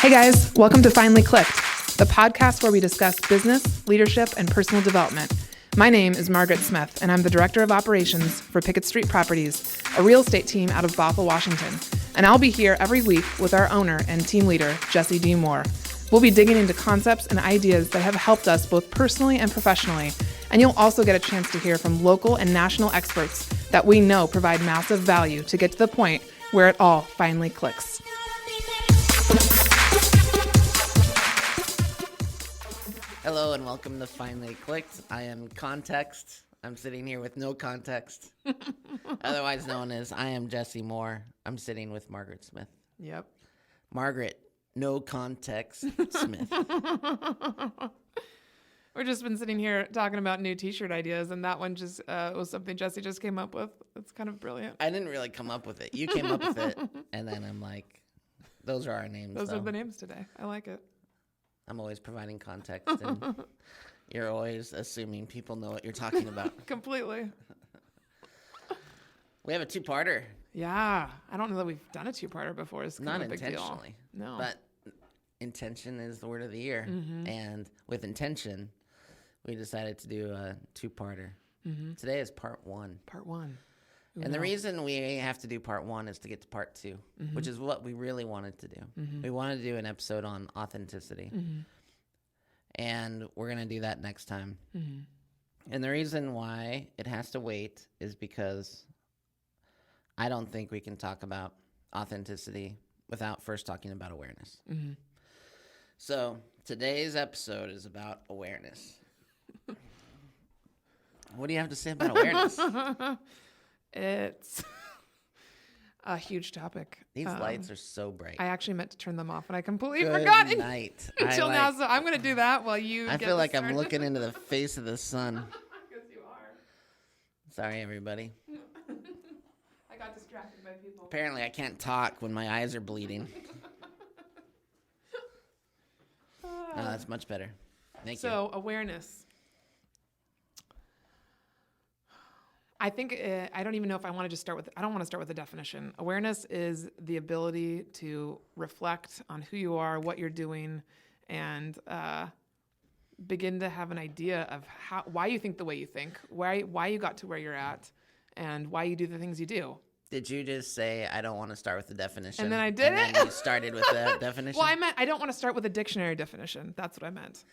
Hey guys, welcome to Finally Clicked, the podcast where we discuss business, leadership, and personal development. My name is Margaret Smith, and I'm the Director of Operations for Pickett Street Properties, a real estate team out of Bothell, Washington. And I'll be here every week with our owner and team leader, Jesse D. Moore. We'll be digging into concepts and ideas that have helped us both personally and professionally, and you'll also get a chance to hear from local and national experts that we know provide massive value to get to the point where it all finally clicks. Hello and welcome to Finally Clicked. I am Context. I'm sitting here with no context, otherwise known as I am Jesse Moore. I'm sitting with Margaret Smith. Yep. Margaret, no context Smith. We've just been sitting here talking about new t-shirt ideas, and that one just was something Jesse just came up with. It's kind of brilliant. I didn't really come up with it. You came up with it, and then I'm like, those are our names. Those are the names today. I like it. I'm always providing context, and you're always assuming people know what you're talking about. Completely. We have a two-parter. Yeah. I don't know that we've done a two-parter before. It's kind Not of a big intentionally. Deal. No. But intention is the word of the year. Mm-hmm. And with intention, we decided to do a two-parter. Mm-hmm. Today is part one. Part one. Ooh, And the reason we have to do part one is to get to part two, which is what we really wanted to do. Mm-hmm. We wanted to do an episode on authenticity. Mm-hmm. And we're going to do that next time. Mm-hmm. And the reason why it has to wait is because I don't think we can talk about authenticity without first talking about awareness. Mm-hmm. So today's episode is about awareness. What do you have to say about awareness? It's a huge topic. These lights are so bright. I actually meant to turn them off, and I completely Good forgot night. until now. So I'm going to do that while you. I feel like I'm started. looking into the face of the sun. Because you are. Sorry, everybody. I got distracted by people. Apparently, I can't talk when my eyes are bleeding. That's much better. Thank you. So awareness. I think I don't even know if I want to just start with. I don't want to start with the definition. Awareness is the ability to reflect on who you are, what you're doing, and begin to have an idea of why you think the way you think, why you got to where you're at, and why you do the things you do. Did you just say I don't want to start with the definition? And then I did and it? then you started with the definition? Well, I meant I don't want to start with a dictionary definition. That's what I meant.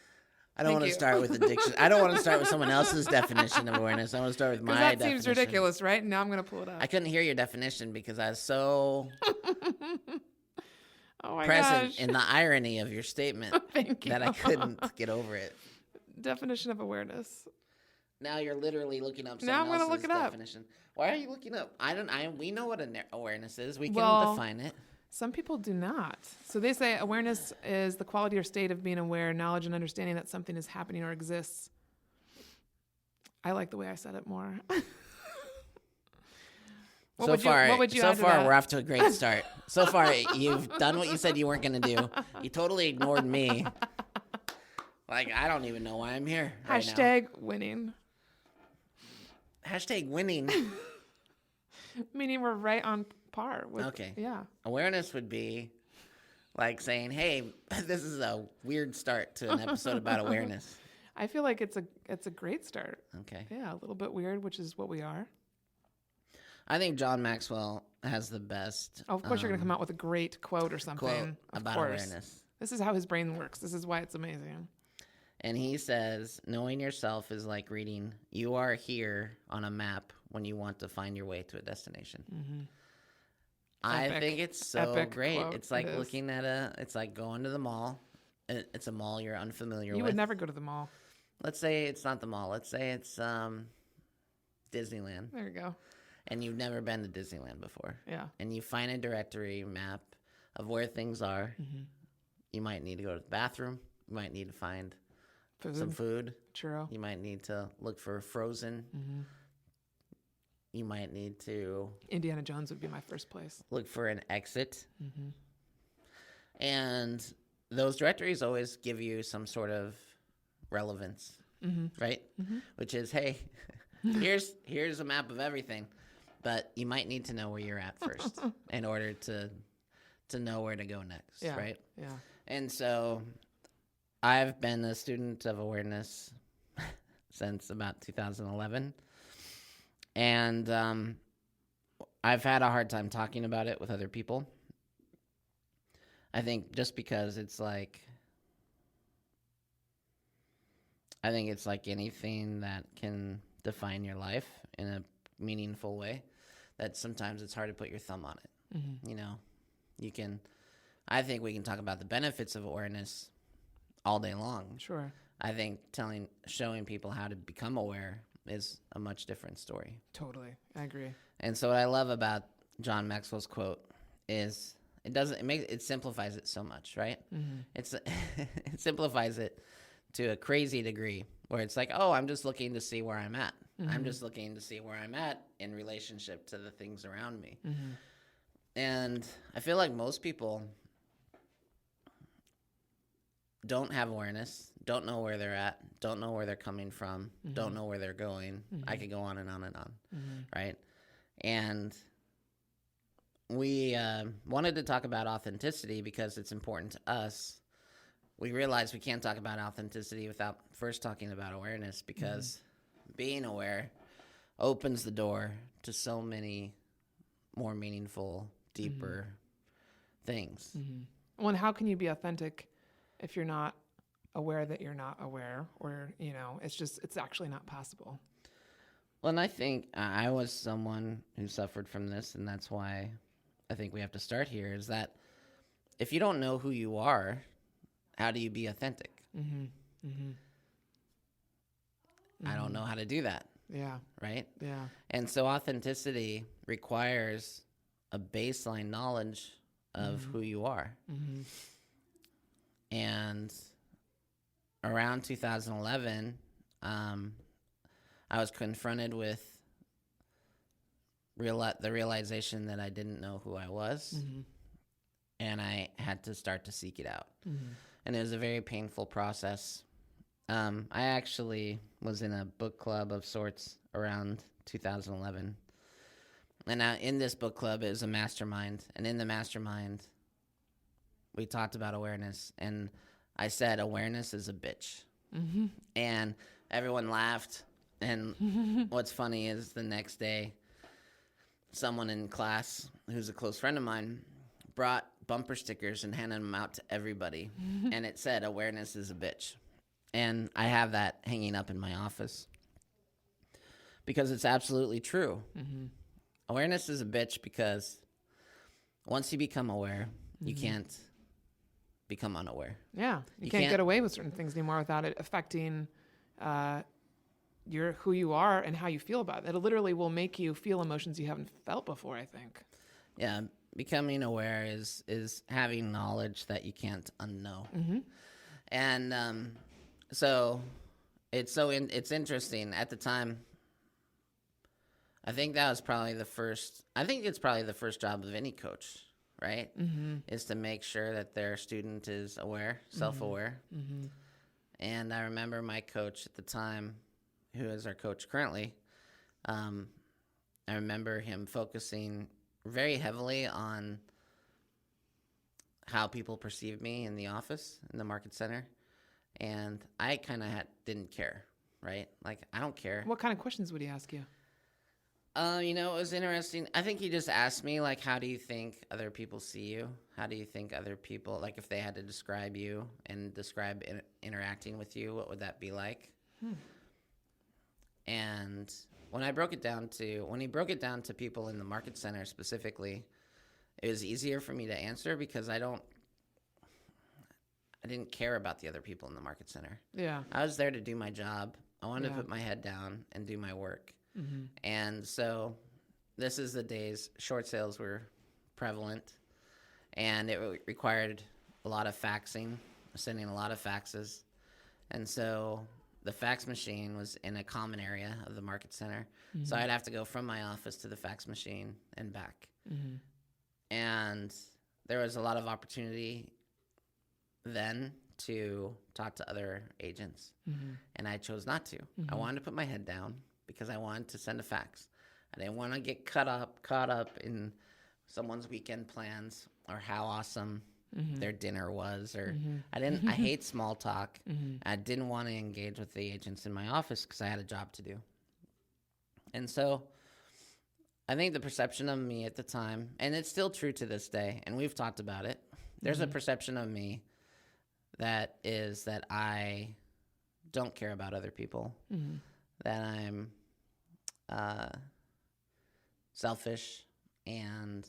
I don't want to start with addiction. I don't want to start with someone else's definition of awareness. I want to start with my definition. That seems ridiculous, right? Now I'm going to pull it up. I couldn't hear your definition because I was so oh my present gosh. in the irony of your statement Thank you. that I couldn't get over it. Definition of awareness. Now you're literally looking up Now I'm someone gonna else's look it up. definition. Why are you looking up? We know what awareness is. We can Well, define it. Some people do not. So they say awareness is the quality or state of being aware, knowledge and understanding that something is happening or exists. I like the way I said it more. What would you add to that? We're off to a great start. So far, you've done what you said you weren't going to do. You totally ignored me. Like, I don't even know why I'm here right now. Hashtag winning. Hashtag winning. Meaning we're right on par with. Okay. Yeah. Awareness would be like saying, hey, this is a weird start to an episode about awareness. I feel like it's a great start. Okay. Yeah, a little bit weird, which is what we are. I think John Maxwell has the best. Oh, of course, you're going to come out with a great quote or something. Quote Of about course. awareness. This is how his brain works. This is why it's amazing. And he says, knowing yourself is like reading, you are here on a map when you want to find your way to a destination. Mm-hmm. I think it's so great. Quote. It's like looking at it's like going to the mall. It's a mall you're unfamiliar with. You would never go to the mall. Let's say it's not the mall. Let's say it's Disneyland. There you go. And you've never been to Disneyland before. Yeah. And you find a directory map of where things are. Mm-hmm. You might need to go to the bathroom. You might need to find some food. Churro. You might need to look for Frozen. Mm-hmm. You might need to Indiana Jones would be my first place. look for an exit. Mm-hmm. And those directories always give you some sort of relevance, right? Mm-hmm. Which is, hey, here's a map of everything. But you might need to know where you're at first in order to to know where to go next, right? Yeah. And so I've been a student of awareness since about 2011. And I've had a hard time talking about it with other people. I think just because it's like, I think it's like anything that can define your life in a meaningful way, that sometimes it's hard to put your thumb on it. Mm-hmm. You know, I think we can talk about the benefits of awareness all day long. Sure. I think showing people how to become aware is a much different story. Totally. I agree. And so what I love about John Maxwell's quote is it simplifies it so much, right? Mm-hmm. It simplifies it to a crazy degree where it's like, oh, I'm just looking to see where I'm at. Mm-hmm. I'm just looking to see where I'm at in relationship to the things around me. Mm-hmm. And I feel like most people don't have awareness, don't know where they're at, don't know where they're coming from, Mm-hmm. don't know where they're going. Mm-hmm. I could go on and on and on, Mm-hmm. right? And we wanted to talk about authenticity because it's important to us. We realized we can't talk about authenticity without first talking about awareness, because being aware opens the door to so many more meaningful, deeper things. Mm-hmm. Well, and how can you be authentic if you're not aware that you're not aware, or, it's actually not possible. Well, and I think I was someone who suffered from this, and that's why I think we have to start here, is that if you don't know who you are, how do you be authentic? Mm-hmm. Mm-hmm. I don't know how to do that. Yeah. Right? Yeah. And so authenticity requires a baseline knowledge of who you are. Mm-hmm. And around 2011, I was confronted with the realization that I didn't know who I was, and I had to start to seek it out. Mm-hmm. And it was a very painful process. I actually was in a book club of sorts around 2011. And in this book club, it was a mastermind. And in the mastermind, we talked about awareness. And I said, awareness is a bitch. Mm-hmm. And everyone laughed. And what's funny is the next day, someone in class who's a close friend of mine brought bumper stickers and handed them out to everybody. And it said, awareness is a bitch. And I have that hanging up in my office because it's absolutely true. Mm-hmm. Awareness is a bitch because once you become aware, you can't become unaware. Yeah. You can't get away with certain things anymore without it affecting who you are and how you feel about it. It literally will make you feel emotions you haven't felt before, I think. Yeah. Becoming aware is having knowledge that you can't unknow. Mm-hmm. And so it's interesting. At the time, I think that was probably the first. I think it's probably the first job of any coach, right? Mm-hmm. Is to make sure that their student is aware, self-aware. Mm-hmm. And I remember my coach at the time, who is our coach currently. I remember him focusing very heavily on how people perceived me in the office, in the market center. And I kind of didn't care, right? Like, I don't care. What kind of questions would he ask you? It was interesting. I think he just asked me, like, how do you think other people see you? How do you think other people, like, if they had to describe you and describe interacting with you, what would that be like? And when he broke it down to people in the market center specifically, it was easier for me to answer because I didn't care about the other people in the market center. Yeah. I was there to do my job. I wanted to put my head down and do my work. Mm-hmm. And so this is the days short sales were prevalent, and it required a lot of faxing, sending a lot of faxes. And so the fax machine was in a common area of the market center. Mm-hmm. So I'd have to go from my office to the fax machine and back. Mm-hmm. And there was a lot of opportunity then to talk to other agents. Mm-hmm. And I chose not to. I wanted to put my head down because I wanted to send a fax. I didn't want to get caught up in someone's weekend plans or how awesome their dinner was, or I hate small talk. I didn't want to engage with the agents in my office because I had a job to do. And so I think the perception of me at the time, and it's still true to this day, and we've talked about it, there's a perception of me that is that I don't care about other people, that I'm selfish and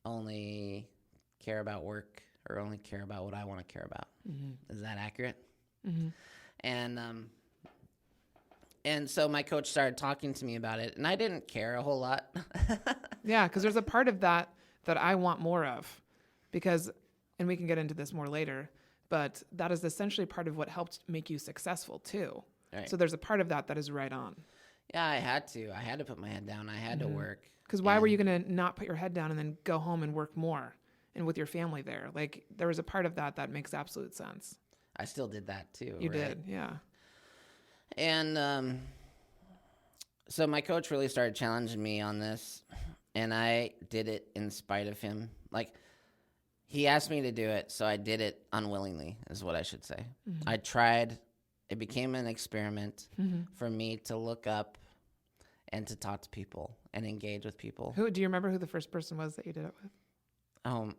only care about work or only care about what I want to care about. Is that accurate? And so my coach started talking to me about it, and I didn't care a whole lot. Yeah, because there's a part of that I want more of, because, and we can get into this more later, but that is essentially part of what helped make you successful too. Right. So there's a part of that is right on. Yeah, I had to put my head down. I had to work. Because why were you going to not put your head down and then go home and work more and with your family there? Like, there was a part of that makes absolute sense. I still did that too. You did, yeah. And so my coach really started challenging me on this, and I did it in spite of him. Like, he asked me to do it, so I did it unwillingly, is what I should say. I tried. It became an experiment for me to look up and to talk to people and engage with people. Do you remember who the first person was that you did it with?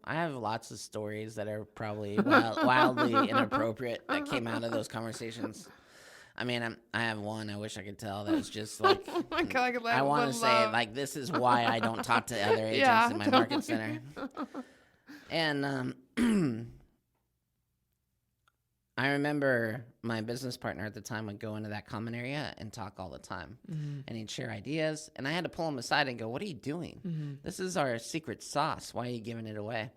I have lots of stories that are probably wildly inappropriate that came out of those conversations. I mean, I have one I wish I could tell that was just like, I want to say, like, this is why I don't talk to other agents in my market center. And I remember my business partner at the time would go into that common area and talk all the time. And he'd share ideas. And I had to pull him aside and go, what are you doing? This is our secret sauce. Why are you giving it away?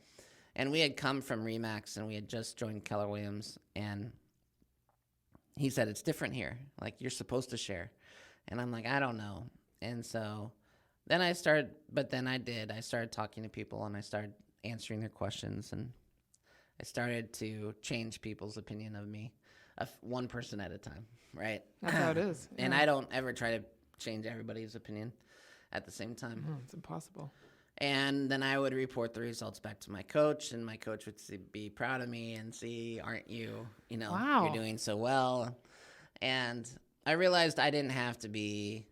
And we had come from Remax, and we had just joined Keller Williams. And he said, it's different here. Like, you're supposed to share. And I'm like, I don't know. And so then I started talking to people, and I started answering their questions, and I started to change people's opinion of me, one person at a time, right? That's how it is. Yeah. And I don't ever try to change everybody's opinion at the same time. It's impossible. And then I would report the results back to my coach, and my coach would be proud of me and see, aren't you, wow, you're doing so well. And I realized I didn't have to be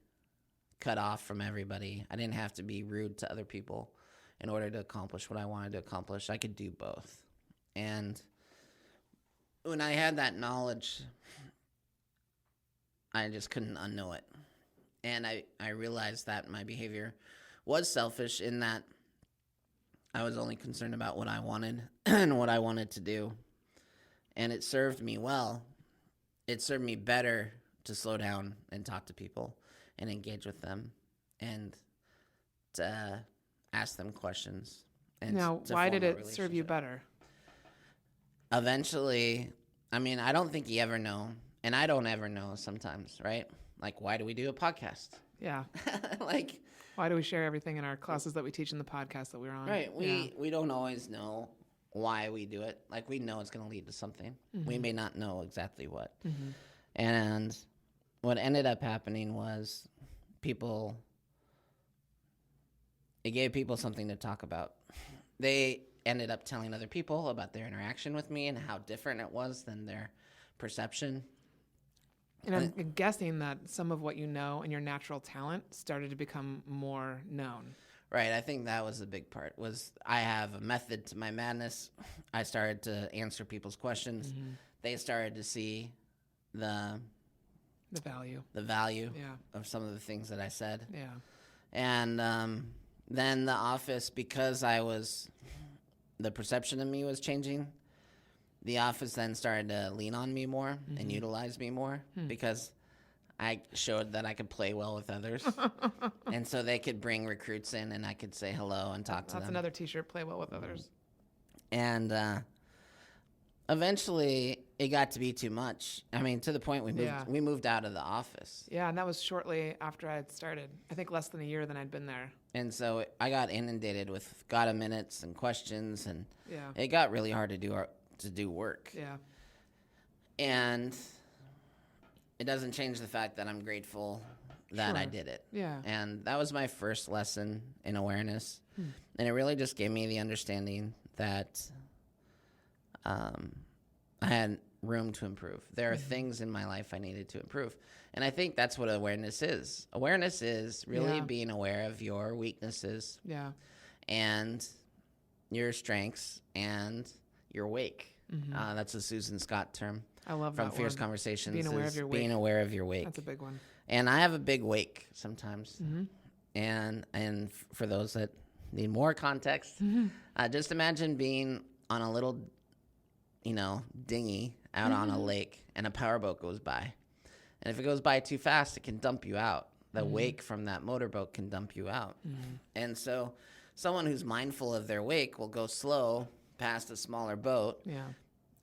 cut off from everybody. I didn't have to be rude to other people in order to accomplish what I wanted to accomplish. I could do both. And when I had that knowledge, I just couldn't unknow it. And I realized that my behavior was selfish in that I was only concerned about what I wanted and what I wanted to do. And it served me well. It served me better to slow down and talk to people and engage with them and to ask them questions. And now, why did it serve you better? Eventually, I mean, I don't think you ever know, and I don't ever know sometimes, right? Like, why do we do a podcast? Yeah. Like, why do we share everything in our classes that we teach in the podcast that we're on? Right. We don't always know why we do it. Like, we know it's going to lead to something. We may not know exactly what. And what ended up happening was it gave people something to talk about. They ended up telling other people about their interaction with me and how different it was than their perception. And I'm guessing that some of what you know and your natural talent started to become more known. Right. I think that was the big part, was I have a method to my madness. I started to answer people's questions. They started to see the value of some of the things that I said. Yeah. And then the office, because the perception of me was changing, the office then started to lean on me more and utilize me more because I showed that I could play well with others. And so they could bring recruits in and I could say hello and talk to them. That's another t-shirt, play well with others. And eventually it got to be too much. I mean, to the point we moved out of the office. Yeah, and that was shortly after I had started. I think less than a year than I'd been there. And so I got inundated with gotta minutes and questions, and yeah, it got really hard to do work. Yeah. And it doesn't change the fact that I'm grateful that I did it. Yeah. And that was my first lesson in awareness. And it really just gave me the understanding that I had room to improve. There are things in my life I needed to improve. And I think that's what awareness is. Awareness is really being aware of your weaknesses and your strengths and your wake. That's a Susan Scott term. I love from that Fierce one. Conversations. Being aware of your wake. Being aware of your wake. That's a big one. And I have a big wake sometimes. And for those that need more context, just imagine being on a little, dinghy out on a lake, and a powerboat goes by. And if it goes by too fast, it can dump you out. The wake from that motorboat can dump you out. And so someone who's mindful of their wake will go slow past a smaller boat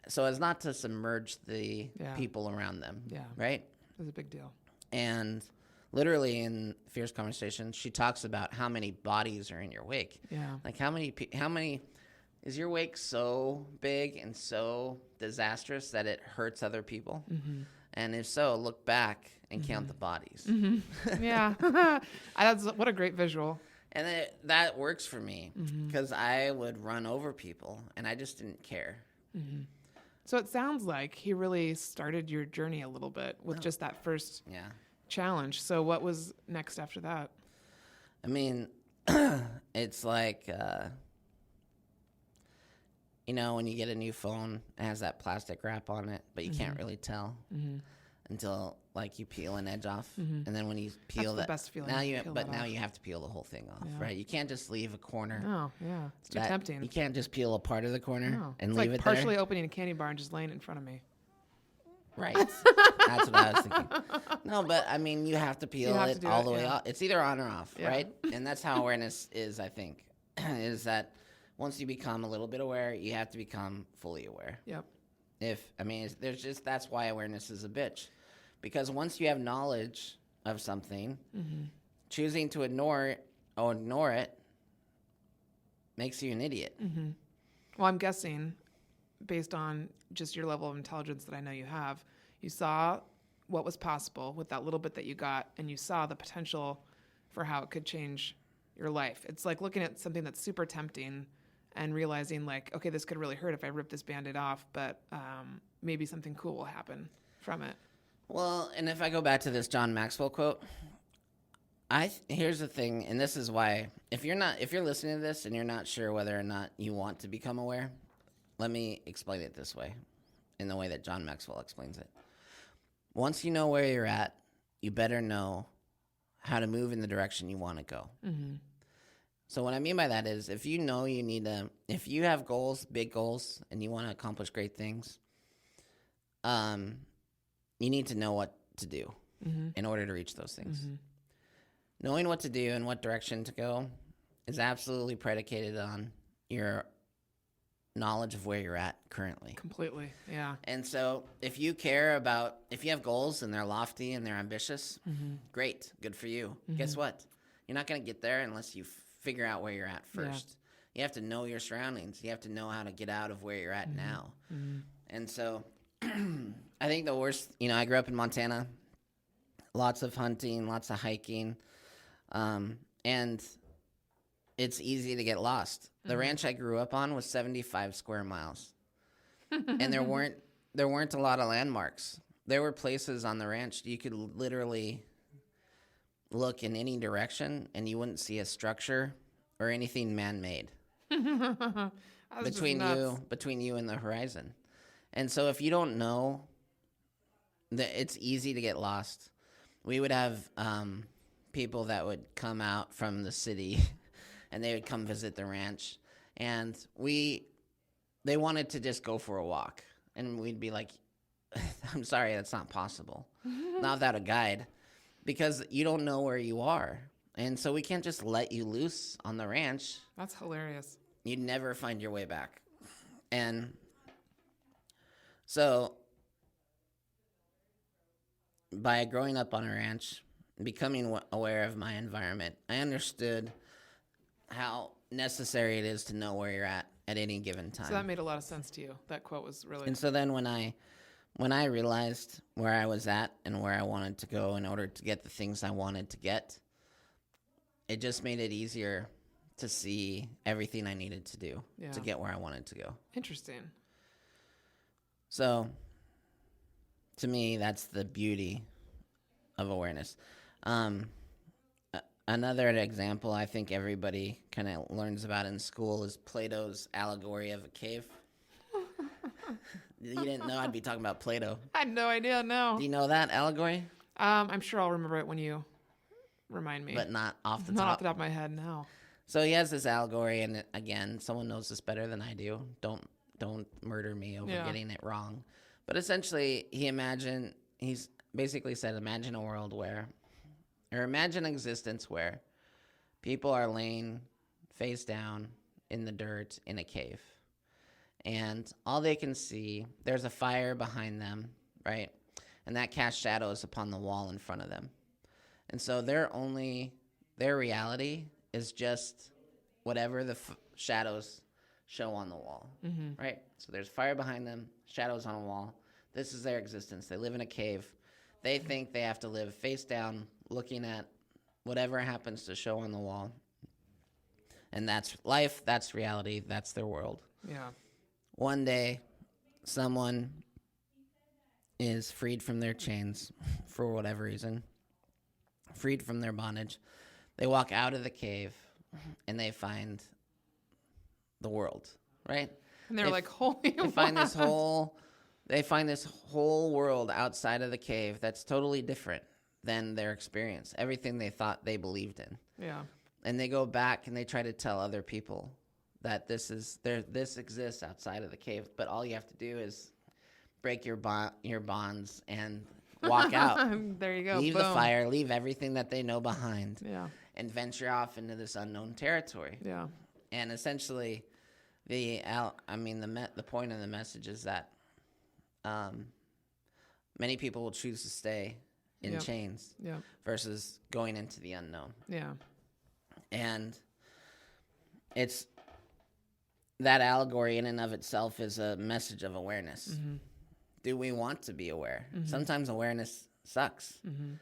so as not to submerge the people around them, right? It's a big deal. And literally in Fierce Conversations, she talks about how many bodies are in your wake. Like how many is your wake so big and so disastrous that it hurts other people? And if so, look back and count the bodies. Yeah. What a great visual. And that works for me because I would run over people and I just didn't care. So it sounds like he really started your journey a little bit with just that first challenge. So what was next after that? I mean, it's like, when you get a new phone, it has that plastic wrap on it, but you can't really tell until you peel an edge off. And then when you peel That's the best feeling. now you have to peel the whole thing off, right? You can't just leave a corner. Oh, yeah. It's too tempting. You can't just peel a part of the corner and it's leave like it partially there. opening a candy bar and just laying it in front of me. Right. That's what I was thinking. No, but I mean, you have to peel it all the way off. It's either on or off, right? And that's how awareness is, I think, is that once you become a little bit aware, you have to become fully aware. Yep. That's why awareness is a bitch. Because once you have knowledge of something, choosing to ignore it makes you an idiot. Well, I'm guessing, based on just your level of intelligence that I know you have, you saw what was possible with that little bit that you got, and you saw the potential for how it could change your life. It's like looking at something that's super tempting and realizing okay, this could really hurt if I rip this Band-Aid off, but maybe something cool will happen from it. Well, and if I go back to this John Maxwell quote, here's the thing, and this is why, if you're listening to this and you're not sure whether or not you want to become aware, let me explain it this way, in the way that John Maxwell explains it. Once you know where you're at, you better know how to move in the direction you want to go. So what I mean by that is, if you have goals, big goals, and you want to accomplish great things, you need to know what to do in order to reach those things. Knowing what to do and what direction to go is absolutely predicated on your knowledge of where you're at currently. Completely, yeah. And so if you have goals and they're lofty and they're ambitious, great, good for you. Guess what? You're not going to get there unless you figure out where you're at first. You have to know your surroundings. You have to know how to get out of where you're at now. And so I think the worst, I grew up in Montana, lots of hunting, lots of hiking, and it's easy to get lost. The ranch I grew up on was 75 square miles, and there weren't a lot of landmarks. There were places on the ranch you could literally look in any direction, and you wouldn't see a structure or anything man-made between you and the horizon. And so if you don't know, it's easy to get lost. We would have people that would come out from the city and they would come visit the ranch, and they wanted to just go for a walk, and we'd be like, I'm sorry, that's not possible. Not without a guide, because you don't know where you are. And so we can't just let you loose on the ranch. That's hilarious. You'd never find your way back. And so by growing up on a ranch, becoming aware of my environment, I understood how necessary it is to know where you're at any given time. So that made a lot of sense to you. That quote was really... And so then when when I realized where I was at and where I wanted to go in order to get the things I wanted to get, it just made it easier to see everything I needed to do to get where I wanted to go. Interesting. So, to me, that's the beauty of awareness. Another example I think everybody kind of learns about in school is Plato's allegory of a cave. You didn't know I'd be talking about Plato. I had no idea, no. Do you know that allegory? I'm sure I'll remember it when you remind me. But not off the Not top. off the top of my head, no. So he has this allegory, and again, someone knows this better than I do. Don't murder me over getting it wrong. But essentially, he's basically said, imagine a world where, or imagine an existence where people are laying face down in the dirt in a cave. And all they can see, there's a fire behind them, right? And that casts shadows upon the wall in front of them. And so their reality is just whatever the shadows show on the wall, right? So there's fire behind them, shadows on a wall. This is their existence. They live in a cave. They think they have to live face down, looking at whatever happens to show on the wall. And that's life, that's reality, that's their world. Yeah. One day, someone is freed from their chains for whatever reason, freed from their bondage. They walk out of the cave, and they find the world, right? And they're like, holy They find this whole world outside of the cave that's totally different than their experience, everything they thought they believed in. Yeah. And they go back and they try to tell other people that this exists outside of the cave, but all you have to do is break your bonds and walk out. There you go. Leave Boom. the fire, leave everything that they know behind, Yeah. and venture off into this unknown territory. Yeah. And essentially, the point of the message is that many people will choose to stay in chains versus going into the unknown. Yeah. And it's that allegory in and of itself is a message of awareness. Mm-hmm. Do we want to be aware? Mm-hmm. Sometimes awareness sucks. Mm-hmm.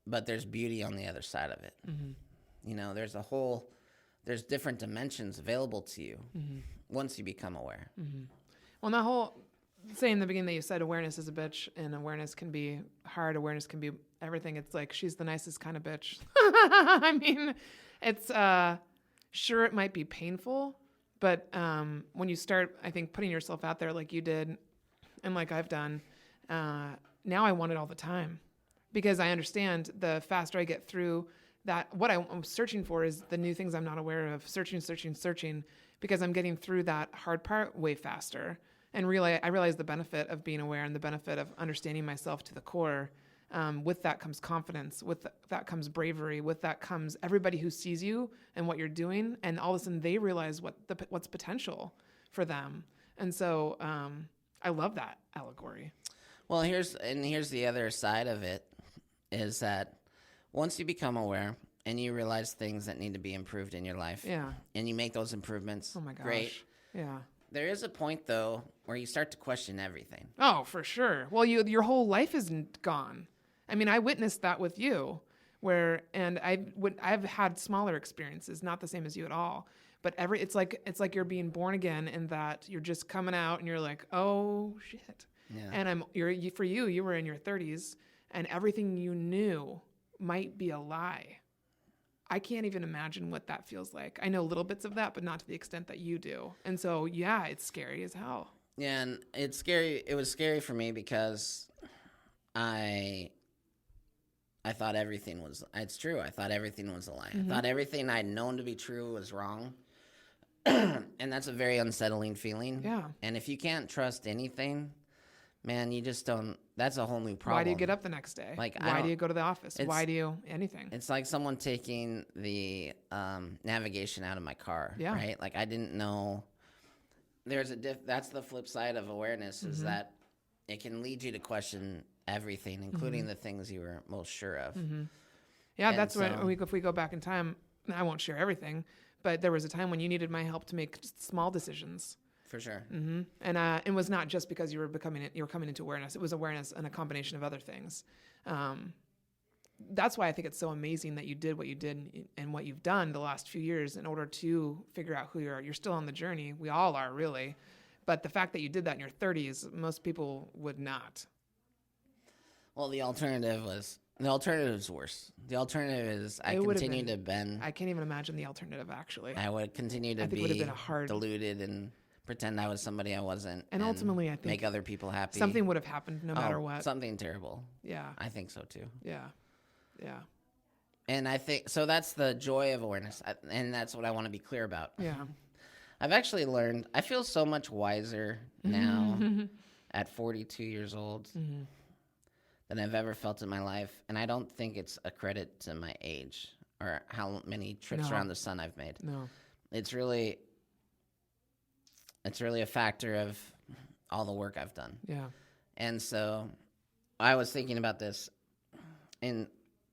But there's beauty on the other side of it. Mm-hmm. You know, there's different dimensions available to you once you become aware. Mm-hmm. Well, that whole saying in the beginning that you said awareness is a bitch and awareness can be hard, awareness can be everything. It's like, she's the nicest kind of bitch. I mean, it's, sure, it might be painful, but when you start, I think, putting yourself out there like you did and like I've done, now I want it all the time because I understand the faster I get through that, what I'm searching for is the new things I'm not aware of, searching, because I'm getting through that hard part way faster. And I realize the benefit of being aware and the benefit of understanding myself to the core. With that comes confidence. With that comes bravery. With that comes everybody who sees you and what you're doing, and all of a sudden they realize what's potential for them. And so I love that allegory. Well, here's the other side of it, is that once you become aware and you realize things that need to be improved in your life, and you make those improvements, oh my gosh, great. Yeah. There is a point though where you start to question everything. Oh, for sure. Well, your whole life isn't gone. I mean, I witnessed that with you, and I've had smaller experiences, not the same as you at all. But it's like you're being born again, in that you're just coming out, and you're like, oh shit. Yeah. And for you were in your 30s, and everything you knew might be a lie. I can't even imagine what that feels like. I know little bits of that, but not to the extent that you do. And so, yeah, it's scary as hell. Yeah, and it's scary. It was scary for me because I thought everything was, it's true. I thought everything was a lie. Mm-hmm. I thought everything I'd known to be true was wrong. And that's a very unsettling feeling. Yeah. And if you can't trust anything, man, you just don't, that's a whole new problem. Why do you get up the next day? Like, why do you go to the office? Why do you anything? It's like someone taking the navigation out of my car, right? Like, I didn't know. That's the flip side of awareness, is that it can lead you to question everything, including the things you were most sure of. Mm-hmm. Yeah, and that's if we go back in time, I won't share everything, but there was a time when you needed my help to make small decisions. For sure. And it was not just because you were coming into awareness. It was awareness and a combination of other things. That's why I think it's so amazing that you did what you did and what you've done the last few years in order to figure out who you are. You're still on the journey. We all are, really. But the fact that you did that in your 30s, most people would not. Well, the alternative is worse. The alternative is I continue to bend. I can't even imagine the alternative, actually. I would continue to be deluded and pretend I was somebody I wasn't. And ultimately, I think make other people happy. Something would have happened no matter what. Something terrible. Yeah. I think so, too. Yeah. Yeah. And I think, so that's the joy of awareness. And that's what I want to be clear about. Yeah. I've actually learned, I feel so much wiser now at 42 years old than I've ever felt in my life. And I don't think it's a credit to my age or how many trips around the sun I've made. No. It's really a factor of all the work I've done. Yeah. And so I was thinking about this and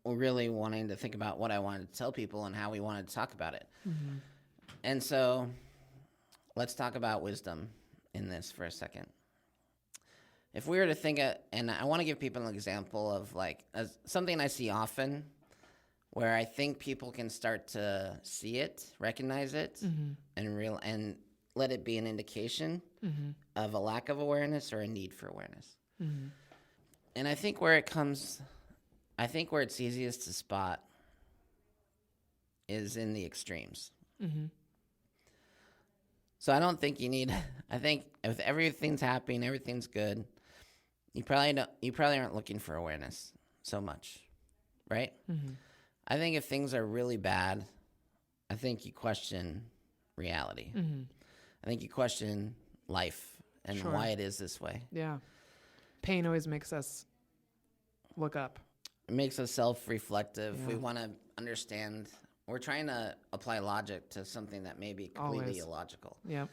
really wanting to think about what I wanted to tell people and how we wanted to talk about it. And so let's talk about wisdom in this for a second. If we were to think and I want to give people an example of something I see often where I think people can start to see it, recognize it, and let it be an indication of a lack of awareness or a need for awareness. And I think where it's easiest to spot is in the extremes. So I don't think I think if everything's happening, everything's good, you probably aren't looking for awareness so much, right? I think if things are really bad, I think you question reality. I think you question life and why it is this way. Yeah. Pain always makes us look up. It makes us self-reflective. Yeah. We want to understand. We're trying to apply logic to something that may be completely illogical. Yeah.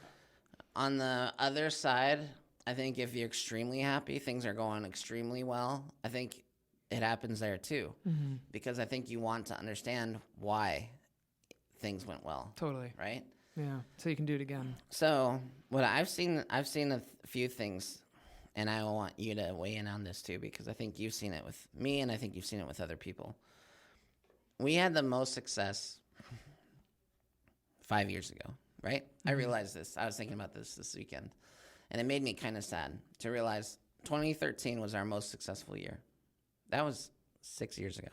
On the other side, I think if you're extremely happy, things are going extremely well, I think it happens there too. Because I think you want to understand why things went well. Totally. Right? Yeah. So you can do it again. So what I've seen a few things, and I want you to weigh in on this too, because I think you've seen it with me, and I think you've seen it with other people. We had the most success 5 years ago, right? I realized this. I was thinking about this weekend, and it made me kind of sad to realize 2013 was our most successful year. That was 6 years ago,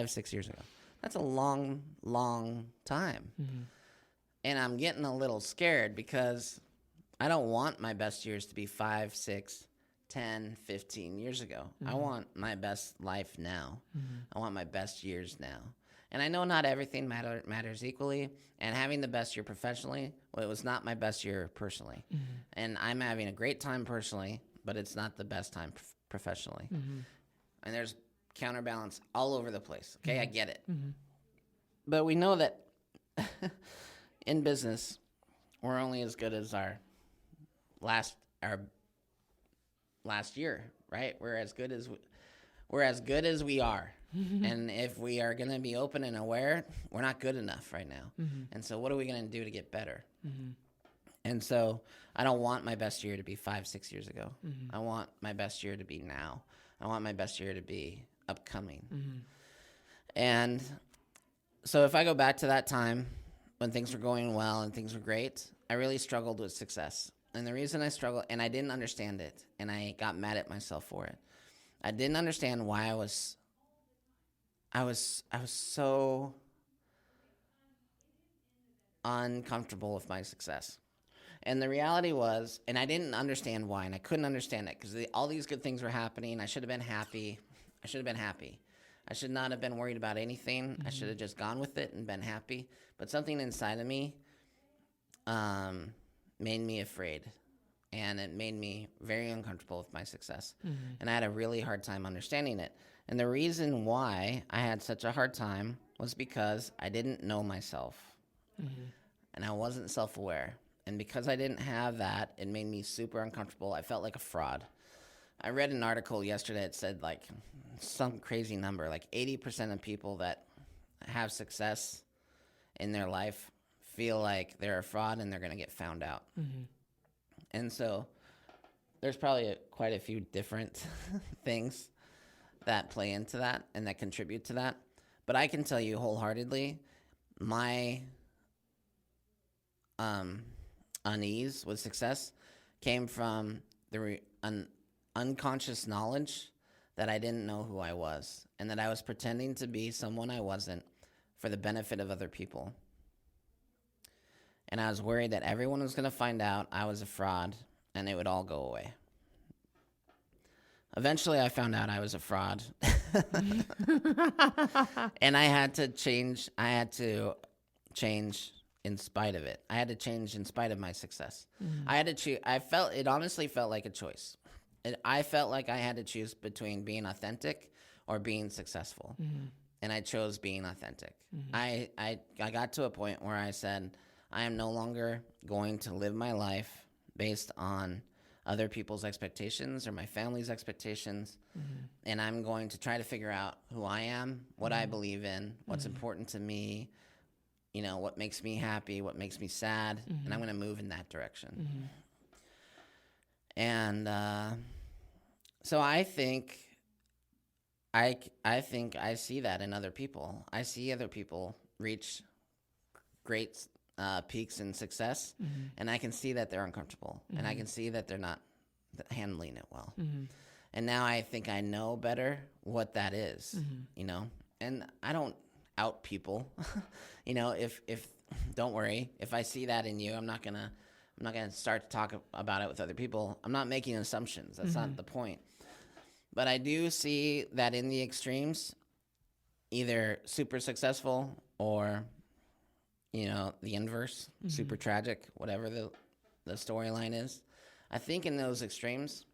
6 years ago. That's a long, long time. And I'm getting a little scared because I don't want my best years to be 5, 6, 10, 15 years ago. I want my best life now. I want my best years now. And I know not everything matters equally. And having the best year professionally, well, it was not my best year personally. And I'm having a great time personally, but it's not the best time professionally. And there's counterbalance all over the place. Okay, I get it. But we know that in business, we're only as good as our last year, right? We're as good as we are. And if we are going to be open and aware, we're not good enough right now. And so what are we going to do to get better? And so I don't want my best year to be 5, 6 years ago. I want my best year to be now. I want my best year to be upcoming. And so if I go back to that time when things were going well and things were great, I really struggled with success. And the reason I struggled, and I didn't understand it, and I got mad at myself for it. I didn't understand why I was so uncomfortable with my success. And the reality was, and I didn't understand why, and I couldn't understand it because all these good things were happening. I should have been happy. I should not have been worried about anything. I should have just gone with it and been happy. But something inside of me made me afraid, and it made me very uncomfortable with my success. And I had a really hard time understanding it. And the reason why I had such a hard time was because I didn't know myself, and I wasn't self-aware. And because I didn't have that, it made me super uncomfortable. I felt like a fraud. I read an article yesterday that said like some crazy number, like 80% of people that have success in their life feel like they're a fraud and they're going to get found out. Mm-hmm. And so there's probably quite a few different things that play into that and that contribute to that. But I can tell you wholeheartedly, my unease with success came from an unconscious knowledge that I didn't know who I was and that I was pretending to be someone I wasn't for the benefit of other people. And I was worried that everyone was going to find out I was a fraud and it would all go away. Eventually, I found out I was a fraud. And I had to change. I had to change in spite of it. I had to change in spite of my success. Mm-hmm. I had to choose. It honestly felt like a choice. I felt like I had to choose between being authentic or being successful. Mm-hmm. And I chose being authentic. Mm-hmm. I got to a point where I said, I am no longer going to live my life based on other people's expectations or my family's expectations. Mm-hmm. And I'm going to try to figure out who I am, what I believe in, what's important to me, what makes me happy, what makes me sad, and I'm going to move in that direction. Mm-hmm. And so I think I see that in other people. I see other people reach great peaks in success, and I can see that they're uncomfortable, and I can see that they're not handling it well. And now I think I know better what that is, and I don't out people. If don't worry, if I see that in you, I'm not gonna start to talk about it with other people. I'm not making assumptions. That's not the point. But I do see that in the extremes, either super successful or the inverse, super tragic, whatever the storyline is. I think in those extremes,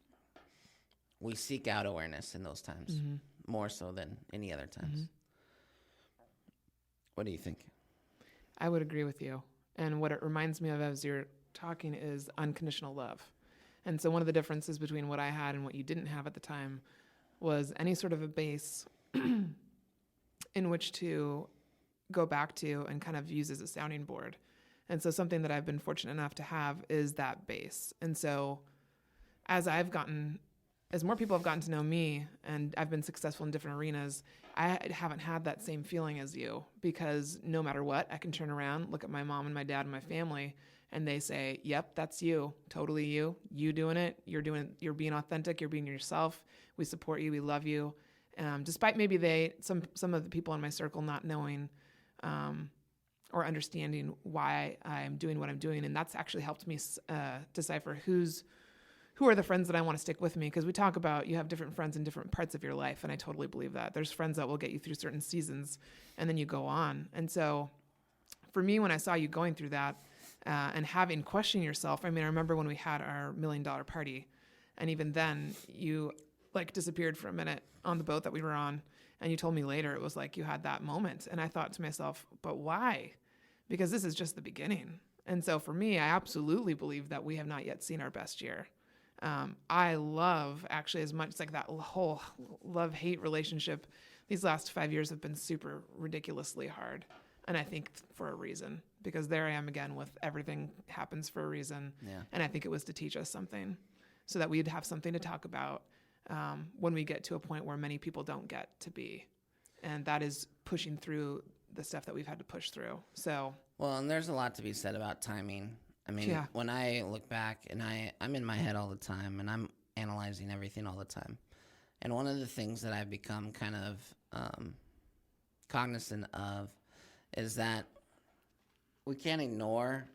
we seek out awareness in those times, more so than any other times. What do you think? I would agree with you. And what it reminds me of as you're talking is unconditional love. And so one of the differences between what I had and what you didn't have at the time was any sort of a base in which to go back to and kind of use as a sounding board. And so something that I've been fortunate enough to have is that base. And so as more people have gotten to know me and I've been successful in different arenas, I haven't had that same feeling as you, because no matter what, I can turn around, look at my mom and my dad and my family, and they say, yep, that's you, totally you doing it. You're being authentic. You're being yourself. We support you. We love you. Despite maybe some of the people in my circle not knowing or understanding why I'm doing what I'm doing. And that's actually helped me decipher who are the friends that I want to stick with me. Because we talk about you have different friends in different parts of your life. And I totally believe that. There's friends that will get you through certain seasons and then you go on. And so for me, when I saw you going through that and having question yourself, I remember when we had our $1 million party, and even then you disappeared for a minute on the boat that we were on. And you told me later it was like you had that moment. And I thought to myself, but why? Because this is just the beginning. And so for me, I absolutely believe that we have not yet seen our best year. I love, actually, as much that whole love-hate relationship, these last 5 years have been super ridiculously hard. And I think for a reason, because there I am again with everything happens for a reason. Yeah. And I think it was to teach us something so that we'd have something to talk about when we get to a point where many people don't get to be. And that is pushing through the stuff that we've had to push through. So, well, and there's a lot to be said about timing. When I look back, and I'm in my head all the time, and I'm analyzing everything all the time. And one of the things that I've become kind of cognizant of is that we can't ignore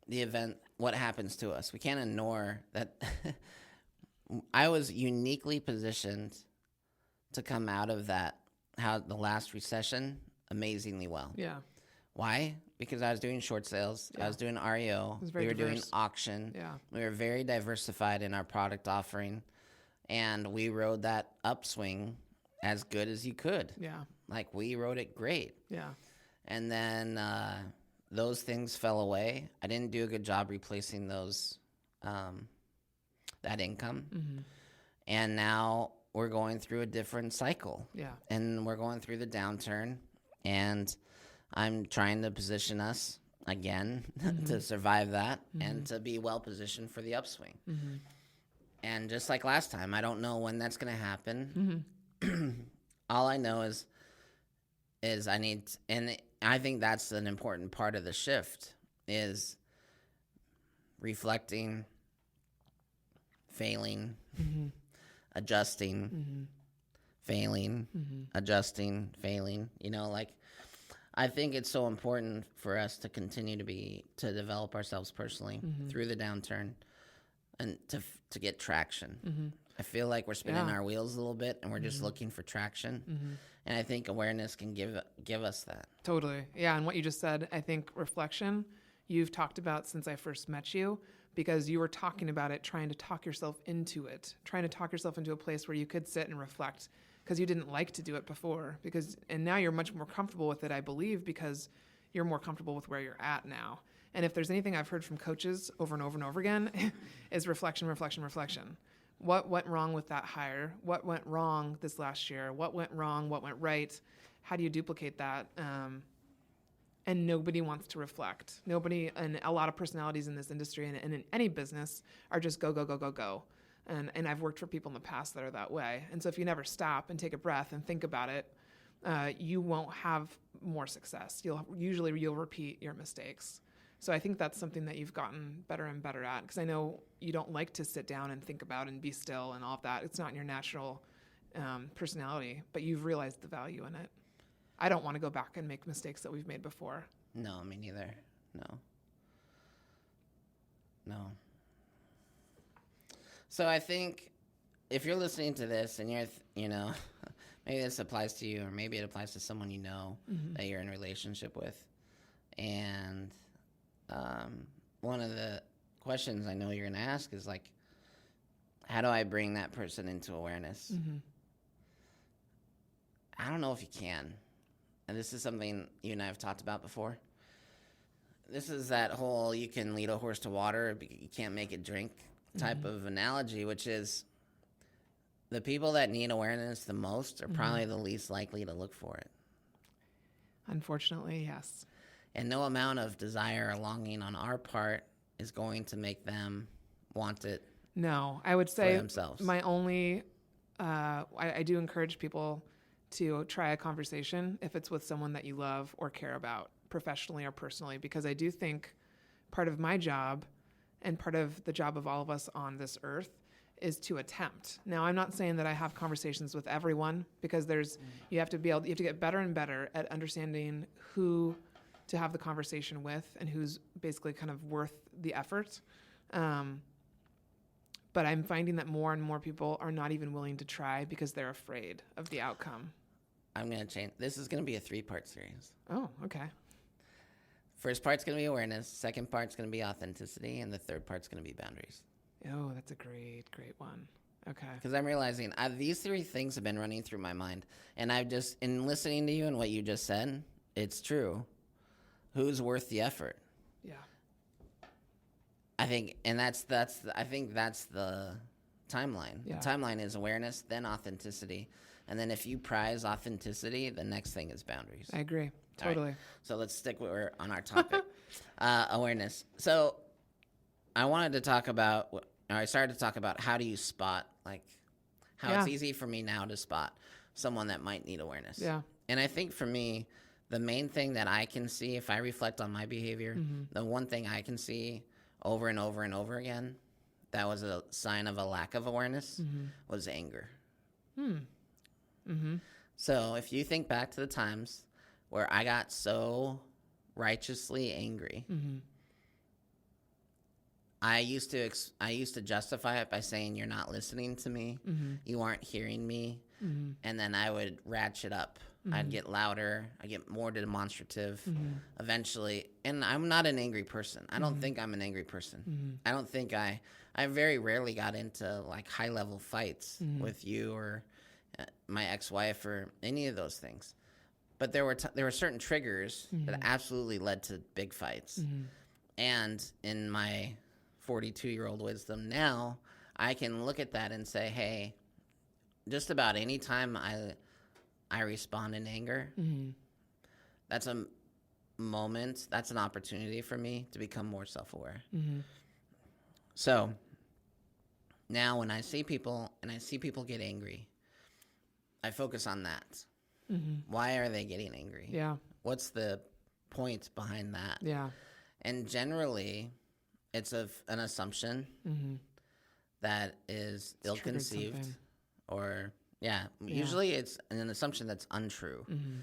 the event, what happens to us. We can't ignore that I was uniquely positioned to come out of the last recession amazingly well. Yeah. Why? Because I was doing short sales. Yeah. I was doing REO. We were doing auction. Yeah. We were very diversified in our product offering. And we rode that upswing as good as you could. Yeah. We rode it great. Yeah. And then those things fell away. I didn't do a good job replacing those that income. Mm-hmm. And now we're going through a different cycle. Yeah. And we're going through the downturn. And I'm trying to position us again to survive that and to be well positioned for the upswing. And just like last time, I don't know when that's going to happen. All I know is I need, and I think that's an important part of the shift, is reflecting, failing, adjusting, failing, adjusting, failing. You know, like, I think it's so important for us to continue to develop ourselves personally through the downturn and to get traction. I feel like we're spinning our wheels a little bit and we're just looking for traction. And I think awareness can give us that. Totally. Yeah. And what you just said, I think reflection, you've talked about since I first met you, because you were talking about it, trying to talk yourself into a place where you could sit and reflect, because you didn't like to do it before, and now you're much more comfortable with it, I believe, because you're more comfortable with where you're at now. And if there's anything I've heard from coaches over and over and over again, is reflection. What went wrong with that hire? What went wrong this last year? What went wrong? What went right? How do you duplicate that? And nobody wants to reflect. Nobody, and a lot of personalities in this industry and in any business are just go, go, go, go, go. And I've worked for people in the past that are that way. And so if you never stop and take a breath and think about it, you won't have more success. You'll repeat your mistakes. So I think that's something that you've gotten better and better at, because I know you don't like to sit down and think about and be still and all of that. It's not in your natural personality, but you've realized the value in it. I don't want to go back and make mistakes that we've made before. No, me neither. No. So I think if you're listening to this and you're, maybe this applies to you, or maybe it applies to someone you know that you're in a relationship with. And one of the questions I know you're going to ask is like, how do I bring that person into awareness? I don't know if you can. And this is something you and I have talked about before. This is that whole you can lead a horse to water, but you can't make it drink type of analogy, which is the people that need awareness the most are probably the least likely to look for it. Unfortunately, yes. And no amount of desire or longing on our part is going to make them want it. No, I would say for themselves. My only, I do encourage people to try a conversation if it's with someone that you love or care about, professionally or personally, because I do think part of my job and part of the job of all of us on this earth is to attempt. Now, I'm not saying that I have conversations with everyone, because you have to get better and better at understanding who to have the conversation with and who's basically kind of worth the effort. But I'm finding that more and more people are not even willing to try because they're afraid of the outcome. I'm going to change. This is going to be a 3-part series. Oh, okay. First part's going to be awareness. Second part's going to be authenticity. And the third part's going to be boundaries. Oh, that's a great one. Okay. Because I'm realizing these 3 things have been running through my mind. And in listening to you and what you just said, it's true. Who's worth the effort? Yeah. I think that's the timeline. Yeah. The timeline is awareness, then authenticity. And then if you prize authenticity, the next thing is boundaries. I agree. Totally. Right. So let's stick on our topic, awareness. So I started to talk about how do you spot, like how it's easy for me now to spot someone that might need awareness. Yeah. And I think for me, the main thing that I can see if I reflect on my behavior, the one thing I can see over and over and over again that was a sign of a lack of awareness was anger. So if you think back to the times where I got so righteously angry, I used to justify it by saying, you're not listening to me, you aren't hearing me, and then I would ratchet up. I'd get louder, I'd get more demonstrative eventually. And I'm not an angry person. I don't think I'm an angry person. I don't think I very rarely got into like high level fights with you or my ex-wife or any of those things. But there were certain triggers that absolutely led to big fights. And in my 42-year-old wisdom now, I can look at that and say, hey, just about any time I respond in anger, that's moment, that's an opportunity for me to become more self-aware. Mm-hmm. So now when I see people and I see people get angry, I focus on that. Mm-hmm. Why are they getting angry? Yeah. What's the point behind that? Yeah. And generally, it's an assumption Mm-hmm. that is It's ill-conceived, triggered something. or usually it's an assumption that's untrue. Mm-hmm.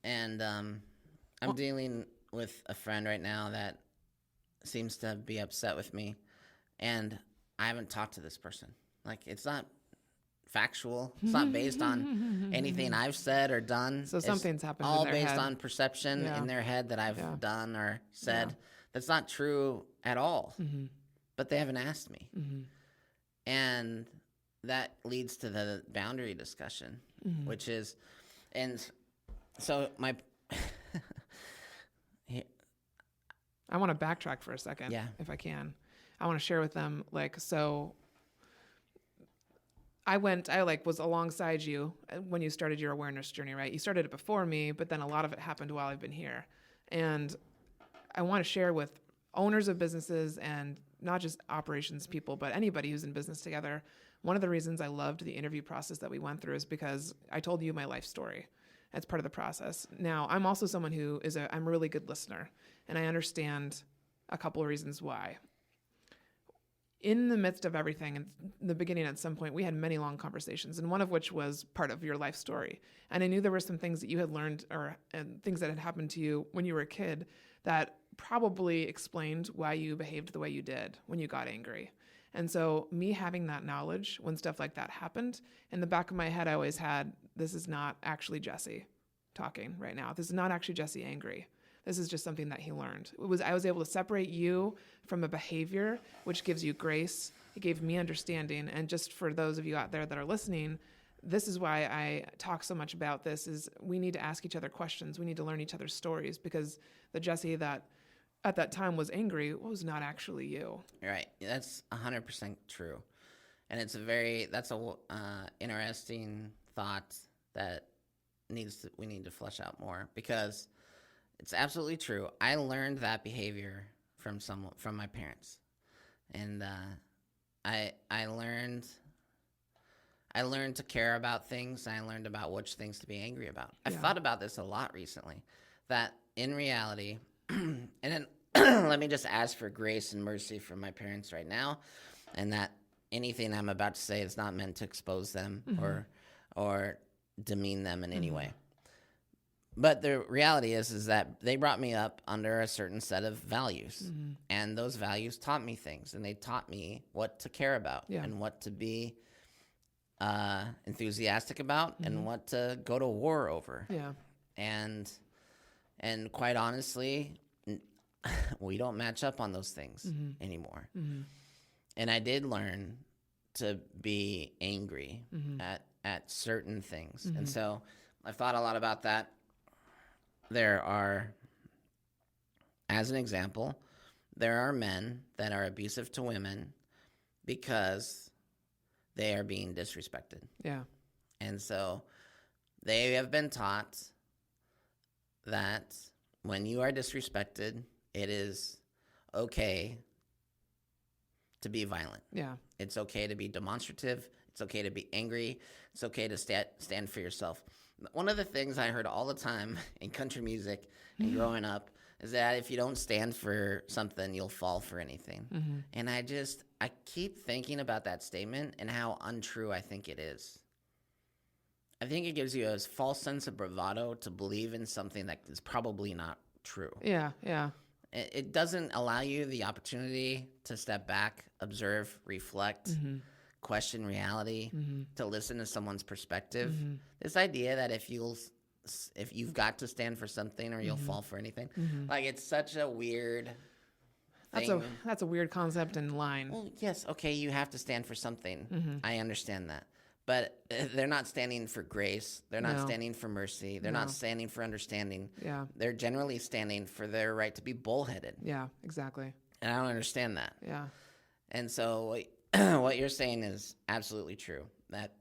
And I'm dealing with a friend right now that seems to be upset with me, and I haven't talked to this person. Like, it's not factual. It's not based on anything I've said or done. So something's happened in all their based head. on perception in their head that I've done or said. Yeah. That's not true at all. Mm-hmm. But they haven't asked me. Mm-hmm. And that leads to the boundary discussion, Mm-hmm. which is, and so my, I want to backtrack for a second, if I can. I want to share with them, so I was alongside you when you started your awareness journey, right? You started it before me, but then a lot of it happened while I've been here. And I want to share with owners of businesses, and not just operations people, but anybody who's in business together. One of the reasons I loved the interview process that we went through is because I told you my life story. That's part of the process. Now, I'm also someone who I'm a really good listener, and I understand a couple of reasons why. In the midst of everything, in the beginning, at some point, we had many long conversations, and one of which was part of your life story. And I knew there were some things that you had learned and things that had happened to you when you were a kid that probably explained why you behaved the way you did when you got angry. And so me having that knowledge when stuff like that happened, in the back of my head, I always had, this is not actually Jesse talking right now. This is not actually Jesse angry. This is just something that he learned. I was able to separate you from a behavior, which gives you grace. It gave me understanding. And just for those of you out there that are listening, this is why I talk so much about this, is we need to ask each other questions. We need to learn each other's stories, because the Jesse that at that time was angry was not actually you. Right. That's 100% true. And that's a interesting thought that we need to flesh out more, because it's absolutely true. I learned that behavior from my parents. And I learned to care about things. I learned about which things to be angry about. I've thought about this a lot recently, that in reality, and then let me just ask for grace and mercy from my parents right now, and that anything I'm about to say is not meant to expose them or demean them in any way. But the reality is that they brought me up under a certain set of values, and those values taught me things, and they taught me what to care about and what to be enthusiastic about and what to go to war over. Yeah. And quite honestly, we don't match up on those things anymore. And I did learn to be angry at certain things. And so I've thought a lot about that. As an example, there are men that are abusive to women because they are being disrespected. Yeah. And so they have been taught that when you are disrespected, it is okay to be violent. Yeah. It's okay to be demonstrative. It's okay to be angry. It's okay to stand for yourself. One of the things I heard all the time in country music and growing up is that if you don't stand for something, you'll fall for anything. And I keep thinking about that statement and how untrue I think it is. I think it gives you a false sense of bravado to believe in something that is probably not true. Yeah, yeah. It doesn't allow you the opportunity to step back, observe, reflect, question reality, to listen to someone's perspective. This idea that if you've got to stand for something or you'll fall for anything, like, it's such a weird thing. That's a weird concept and line. Well, yes, okay, you have to stand for something. I understand that. But they're not standing for grace. They're not standing for mercy. They're not standing for understanding. Yeah. They're generally standing for their right to be bullheaded. Yeah, exactly. And I don't understand that. Yeah. And so what you're saying is absolutely true. That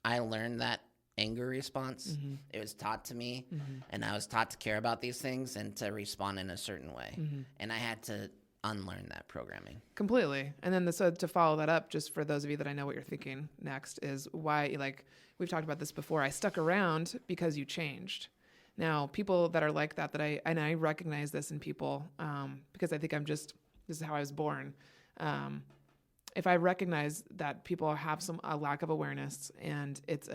I learned that anger response. Mm-hmm. It was taught to me, Mm-hmm. and I was taught to care about these things and to respond in a certain way. Mm-hmm. And I had to unlearn that programming. Completely. And then so to follow that up, just for those of you that I know what you're thinking next, is why, like, we've talked about this before, I stuck around because you changed. Now, people that are like that I recognize this in people, because I think this is how I was born. If I recognize that people have a lack of awareness and it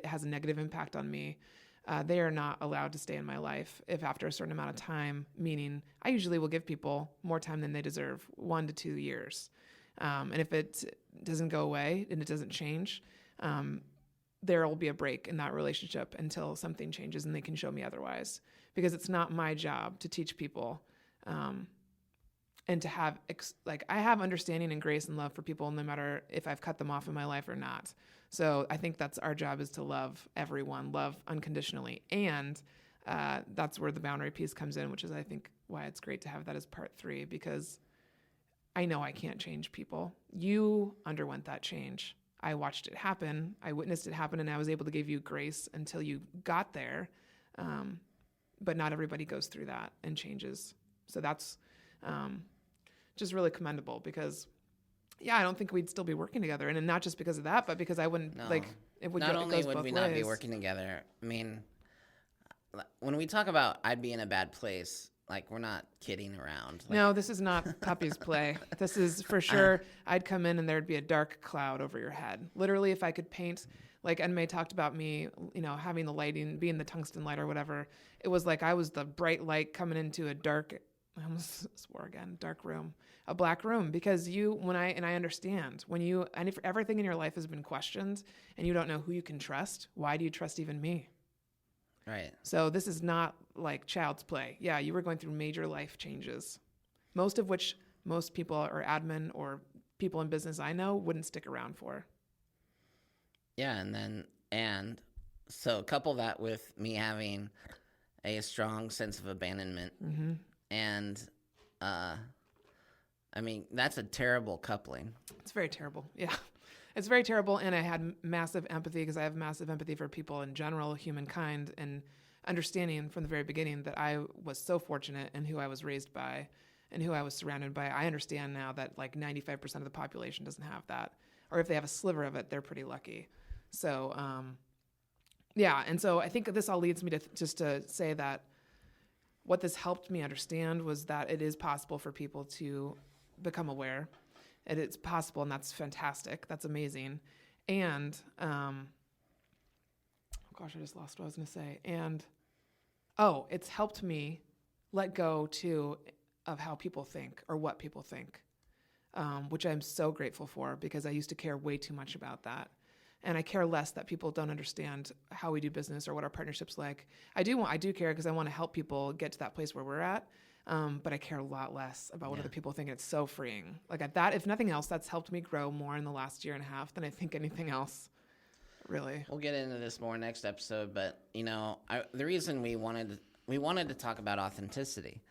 has a negative impact on me, they are not allowed to stay in my life if after a certain amount of time, meaning I usually will give people more time than they deserve, 1 to 2 years. And if it doesn't go away and it doesn't change, there will be a break in that relationship until something changes and they can show me otherwise. Because it's not my job to teach people and to have, I have understanding and grace and love for people no matter if I've cut them off in my life or not. So I think that's our job, is to love everyone, love unconditionally. And that's where the boundary piece comes in, which is, I think, why it's great to have that as part 3, because I know I can't change people. You underwent that change. I watched it happen. I witnessed it happen, and I was able to give you grace until you got there. But not everybody goes through that and changes. So that's just really commendable, because I don't think we'd still be working together, and not just because of that, but because I wouldn't it would. Not only would we not be working together, I mean, when we talk about I'd be in a bad place, like, we're not kidding around. No, this is not puppy's play. This is for sure. I'd come in and there'd be a dark cloud over your head. Literally, if I could paint, like Enmei talked about me, having the lighting, being the tungsten light or whatever. It was like I was the bright light coming into a dark, I almost swore again, dark room, a black room. Because I understand and if everything in your life has been questioned and you don't know who you can trust, why do you trust even me? Right. So this is not like child's play. Yeah, you were going through major life changes, most of which most people or admin or people in business I know wouldn't stick around for. Yeah, and so couple that with me having a strong sense of abandonment. Mm-hmm. And, I mean, that's a terrible coupling. It's very terrible. Yeah, it's very terrible. And I had massive empathy, because I have massive empathy for people in general, humankind, and understanding from the very beginning that I was so fortunate in who I was raised by and who I was surrounded by. I understand now that like 95% of the population doesn't have that. Or if they have a sliver of it, they're pretty lucky. So, and so I think this all leads me to just to say that what this helped me understand was that it is possible for people to become aware. It's possible, and that's fantastic. That's amazing. And, I just lost what I was going to say. And, it's helped me let go, too, of how people think or what people think, which I'm so grateful for, because I used to care way too much about that. And I care less that people don't understand how we do business or what our partnership's like. I do care, because I want to help people get to that place where we're at. But I care a lot less about what other people think. It's so freeing. Like, at that, if nothing else, that's helped me grow more in the last year and a half than I think anything else. Really. We'll get into this more next episode, but the reason we wanted to talk about authenticity,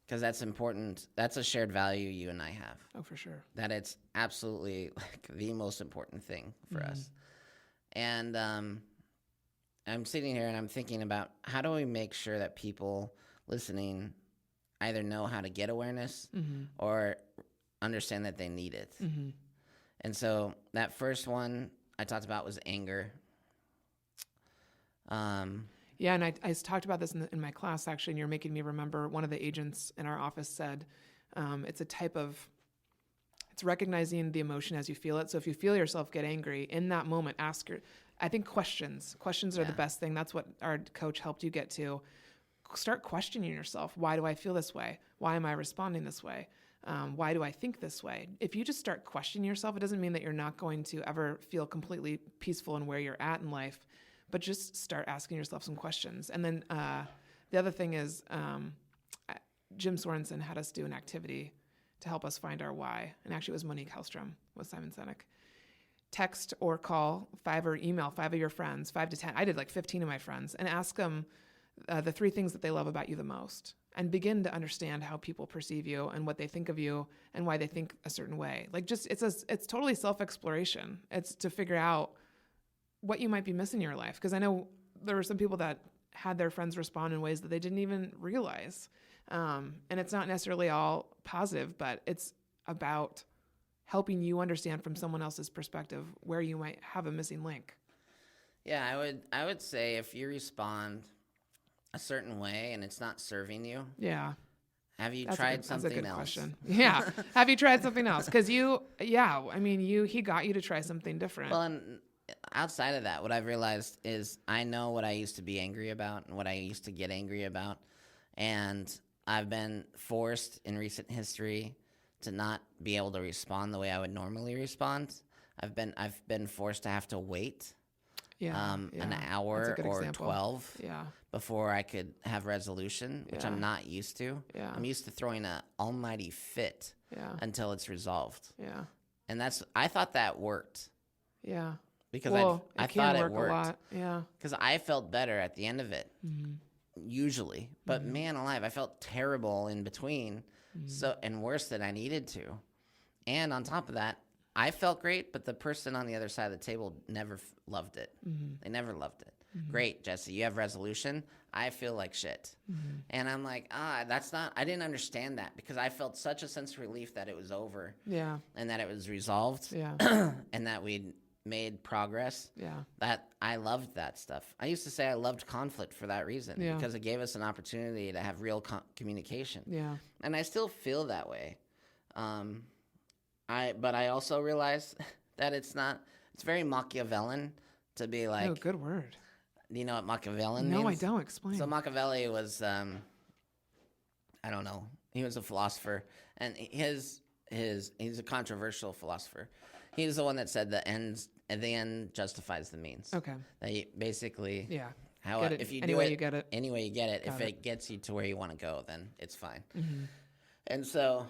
because that's important. That's a shared value you and I have. Oh, for sure. That it's absolutely like the most important thing for us. And I'm sitting here and I'm thinking about, how do we make sure that people listening either know how to get awareness or understand that they need it. Mm-hmm. And so that first one I talked about was anger. And I talked about this in my class, actually, and you're making me remember one of the agents in our office said, it's recognizing the emotion as you feel it. So if you feel yourself get angry in that moment, I think questions are the best thing. That's what our coach helped you get to. Start questioning yourself. Why do I feel this way? Why am I responding this way? Why do I think this way? If you just start questioning yourself, it doesn't mean that you're not going to ever feel completely peaceful in where you're at in life, but just start asking yourself some questions. And then the other thing is, Jim Sorensen had us do an activity to help us find our why. And actually it was Monique Hellstrom with Simon Sinek. Text or call 5 or email 5 of your friends, 5 to 10. I did like 15 of my friends, and ask them the 3 things that they love about you the most, and begin to understand how people perceive you and what they think of you and why they think a certain way. Like, just it's totally self-exploration. It's to figure out what you might be missing in your life. Because I know there were some people that had their friends respond in ways that they didn't even realize. And it's not necessarily all positive, but it's about helping you understand from someone else's perspective where you might have a missing link. Yeah, I would say if you respond a certain way and it's not serving you. Yeah. Have you tried something that's a good else? Question. Yeah. Have you tried something else? Because he got you to try something different. Well, and outside of that, what I've realized is I know what I used to be angry about and what I used to get angry about. And I've been forced in recent history to not be able to respond the way I would normally respond. I've been forced to have to wait an hour or example. 12 before I could have resolution, which I'm not used to. Yeah. I'm used to throwing an almighty fit until it's resolved. Yeah. And I thought that worked. Yeah. Because I thought it worked. A lot. Yeah. Because I felt better at the end of it, usually. But man alive, I felt terrible in between, and worse than I needed to. And on top of that, I felt great, but the person on the other side of the table never loved it. They never loved it. Great, Jesse, you have resolution. I feel like shit. And I'm like, that's not, I didn't understand that because I felt such a sense of relief that it was over. Yeah. And that it was resolved. Yeah. And that we'd made progress. Yeah. That I loved that stuff. I used to say I loved conflict for that reason because it gave us an opportunity to have real communication. Yeah. And I still feel that way. But I also realize that it's very Machiavellian to be like. Oh, good word. Do you know what Machiavellian means? No, I don't. Explain. So Machiavelli was, I don't know. He was a philosopher, and he's a controversial philosopher. He's the one that said the end justifies the means. Okay. That you basically. Yeah. If you do it, you get it. Any way you get it. If it gets you to where you want to go, then it's fine. And so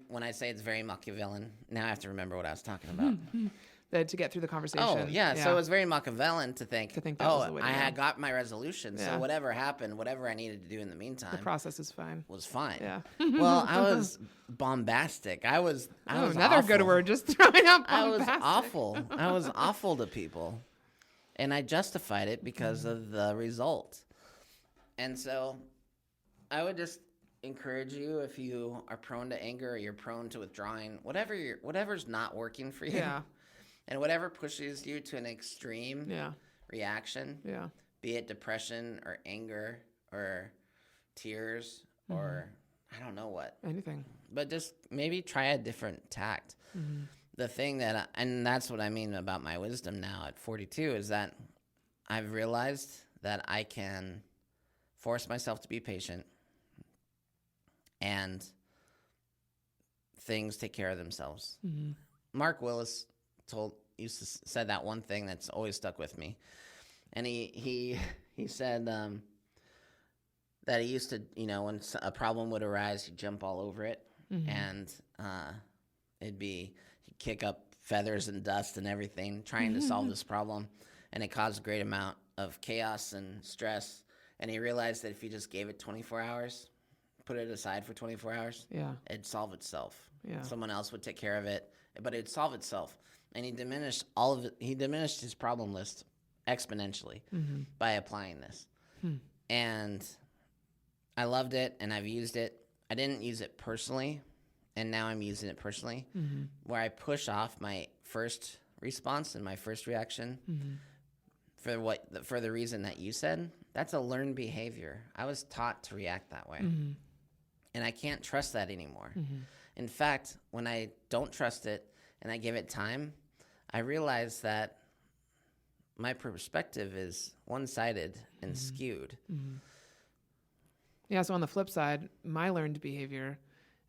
when I say it's very Machiavellian, now I have to remember what I was talking about. To get through the conversation. Oh, yeah. So it was very Machiavellian to think that was the way I had got my resolution. Yeah. So whatever happened, whatever I needed to do in the meantime. The process is fine. Was fine. Yeah. Well, I was bombastic. I was another awful. Good word, just throwing out bombastic. I was awful. I was awful to people. And I justified it because of the result. And so I would just encourage you, if you are prone to anger or you're prone to withdrawing, whatever's not working for you. Yeah. And whatever pushes you to an extreme reaction, be it depression or anger or tears or I don't know what. Anything. But just maybe try a different tact. The thing and that's what I mean about my wisdom now at 42 is that I've realized that I can force myself to be patient and things take care of themselves. Mark Willis said that one thing that's always stuck with me, and he said that he used to, when a problem would arise, he'd jump all over it, and he'd kick up feathers and dust and everything trying to solve this problem, and it caused a great amount of chaos and stress. And he realized that if he just gave it 24 hours, put it aside for 24 hours, it'd solve itself. Yeah. Someone else would take care of it, but it'd solve itself. And he diminished his problem list exponentially by applying this. And I loved it, and I've used it. I didn't use it personally, and now I'm using it personally, where I push off my first response and my first reaction for the reason that you said. That's a learned behavior. I was taught to react that way, and I can't trust that anymore. In fact, when I don't trust it and I give it time, I realize that my perspective is one-sided and skewed. Yeah, so on the flip side, my learned behavior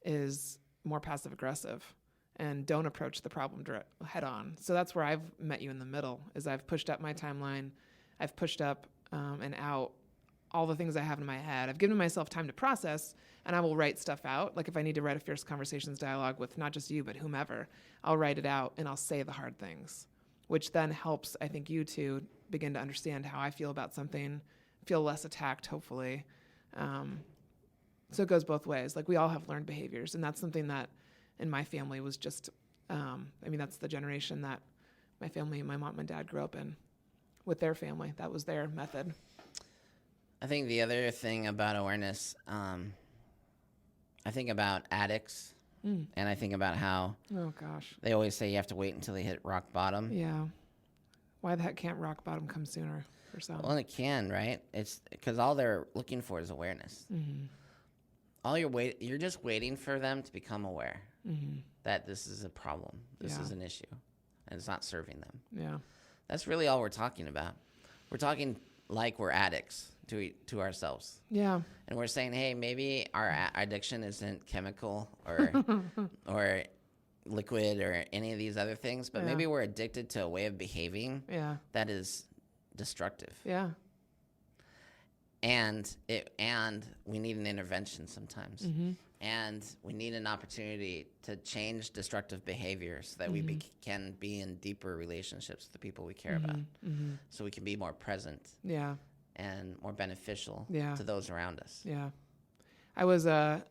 is more passive-aggressive and don't approach the problem head-on. So that's where I've met you in the middle, is I've pushed up my timeline. I've pushed up and out all the things I have in my head. I've given myself time to process, and I will write stuff out. Like if I need to write a Fierce Conversations dialogue with not just you, but whomever, I'll write it out and I'll say the hard things, which then helps, I think, you to begin to understand how I feel about something, feel less attacked, hopefully. So it goes both ways. Like we all have learned behaviors, and that's something that in my family was just, that's the generation that my family, my mom and dad grew up in with their family. That was their method. I think the other thing about awareness, I think about addicts, and I think about how Oh, gosh. they always say you have to wait until they hit rock bottom. Yeah. Why the heck can't rock bottom come sooner for some? Well, it can, right? It's because all they're looking for is awareness. All you're just waiting for them to become aware that this is a problem, this is an issue, and it's not serving them. Yeah. That's really all we're talking about. We're talking like we're addicts to ourselves. Yeah. And we're saying, hey, maybe our addiction isn't chemical or or liquid or any of these other things, but maybe we're addicted to a way of behaving that is destructive. Yeah. And we need an intervention sometimes. And we need an opportunity to change destructive behavior so that we can be in deeper relationships with the people we care about. So we can be more present. Yeah. And more beneficial to those around us. Yeah. I was on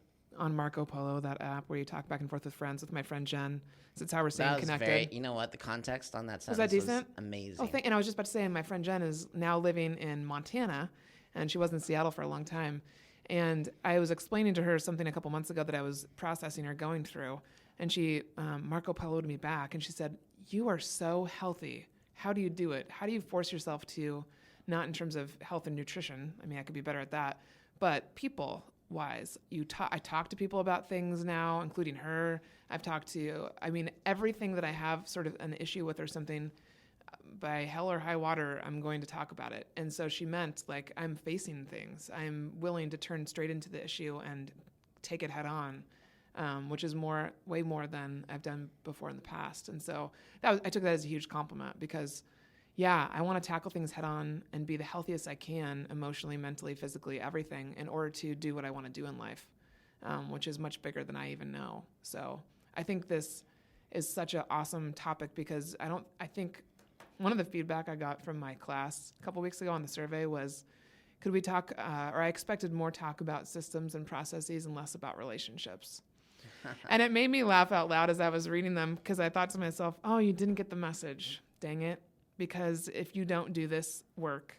Marco Polo, that app where you talk back and forth with friends, with my friend Jen. So it's how we're staying connected. You know what? The context on that sentence was decent? Amazing. Oh, and I was just about to say, my friend Jen is now living in Montana, and she was in Seattle for a long time. And I was explaining to her something a couple months ago that I was processing or going through. And she Marco Polo'd me back, and she said, "You are so healthy. How do you do it? How do you force yourself to, not in terms of health and nutrition, I mean, I could be better at that, but people-wise, I talk to people about things now, including her. I've talked to, everything that I have sort of an issue with or something, by hell or high water, I'm going to talk about it." And so she meant, like, I'm facing things. I'm willing to turn straight into the issue and take it head on, which is way more than I've done before in the past. And so I took that as a huge compliment because, I want to tackle things head on and be the healthiest I can, emotionally, mentally, physically, everything, in order to do what I want to do in life, which is much bigger than I even know. So I think this is such an awesome topic because I think one of the feedback I got from my class a couple weeks ago on the survey was, could we talk, or I expected more talk about systems and processes and less about relationships. And it made me laugh out loud as I was reading them because I thought to myself, oh, you didn't get the message. Dang it. Because if you don't do this work,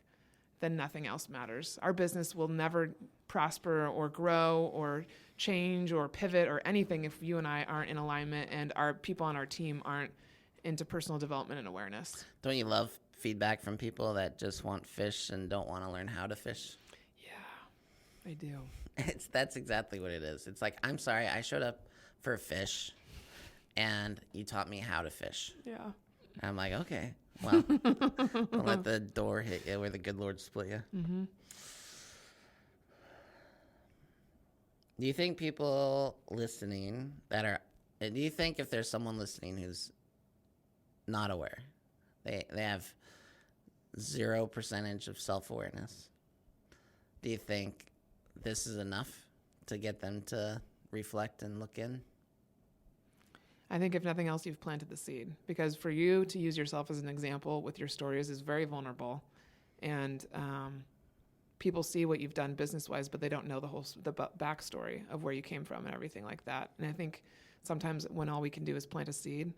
then nothing else matters. Our business will never prosper or grow or change or pivot or anything if you and I aren't in alignment and our people on our team aren't into personal development and awareness. Don't you love feedback from people that just want fish and don't want to learn how to fish? Yeah, I do. That's exactly what it is. It's like, I'm sorry, I showed up for a fish and you taught me how to fish. Yeah. I'm like, okay, well, don't let the door hit you where the good Lord split you. Mm-hmm. Do you think people listening do you think if there's someone listening who's not aware, they have 0% of self-awareness, do you think this is enough to get them to reflect and look in? I think if nothing else, you've planted the seed, because for you to use yourself as an example with your stories is very vulnerable, and people see what you've done business-wise, but they don't know the backstory of where you came from and everything like that. And I think sometimes when all we can do is plant a seed,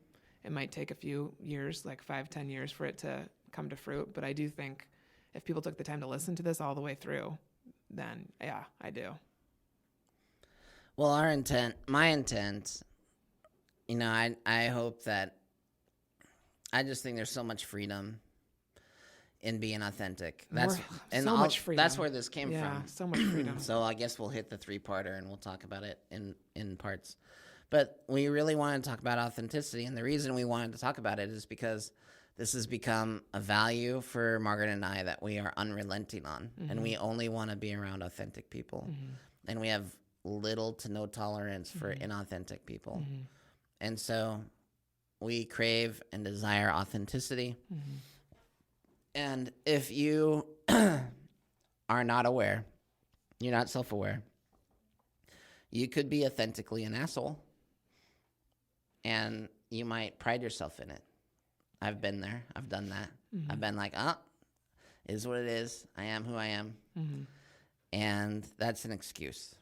it might take a few years, like 5-10 years, for it to come to fruit. But I do think if people took the time to listen to this all the way through, then yeah, I do. Well, my intent, I hope that, I just think there's so much freedom in being authentic. Much freedom. That's where this came from. Yeah, so much freedom. So I guess we'll hit the 3-parter and we'll talk about it in parts. But we really wanted to talk about authenticity, and the reason we wanted to talk about it is because this has become a value for Margaret and I that we are unrelenting on, and we only want to be around authentic people, and we have little to no tolerance for inauthentic people. And so we crave and desire authenticity. And if you are not aware, you're not self-aware, you could be authentically an asshole, and you might pride yourself in it. I've been there. I've done that. I've been like, it is what it is. I am who I am. And that's an excuse.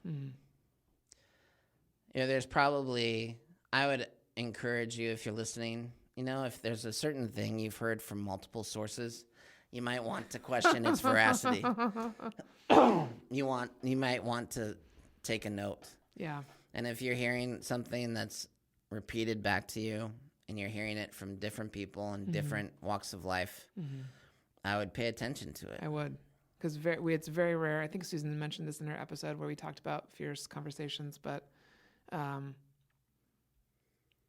There's probably, I would encourage you, if you're listening, if there's a certain thing you've heard from multiple sources, you might want to question its veracity. You might want to take a note. Yeah. And if you're hearing something that's repeated back to you and you're hearing it from different people in different walks of life, I would pay attention to it. I would. Because it's very rare. I think Susan mentioned this in her episode where we talked about fierce conversations, but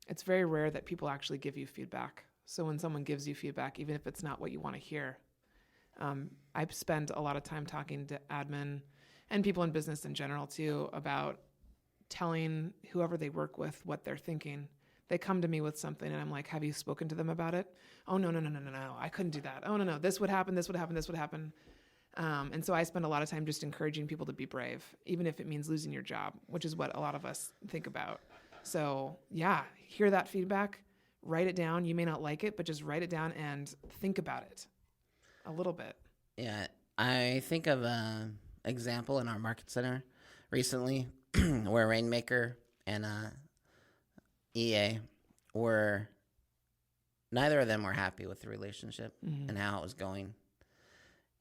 it's very rare that people actually give you feedback. So when someone gives you feedback, even if it's not what you want to hear, I spend a lot of time talking to admin and people in business in general too about telling whoever they work with what they're thinking. They come to me with something and I'm like, have you spoken to them about it? Oh, no, I couldn't do that. Oh, no, this would happen. And so I spend a lot of time just encouraging people to be brave, even if it means losing your job, which is what a lot of us think about. So yeah, hear that feedback, write it down. You may not like it, but just write it down and think about it a little bit. Yeah, I think of an example in our market center recently where Rainmaker and EA neither of them were happy with the relationship and how it was going.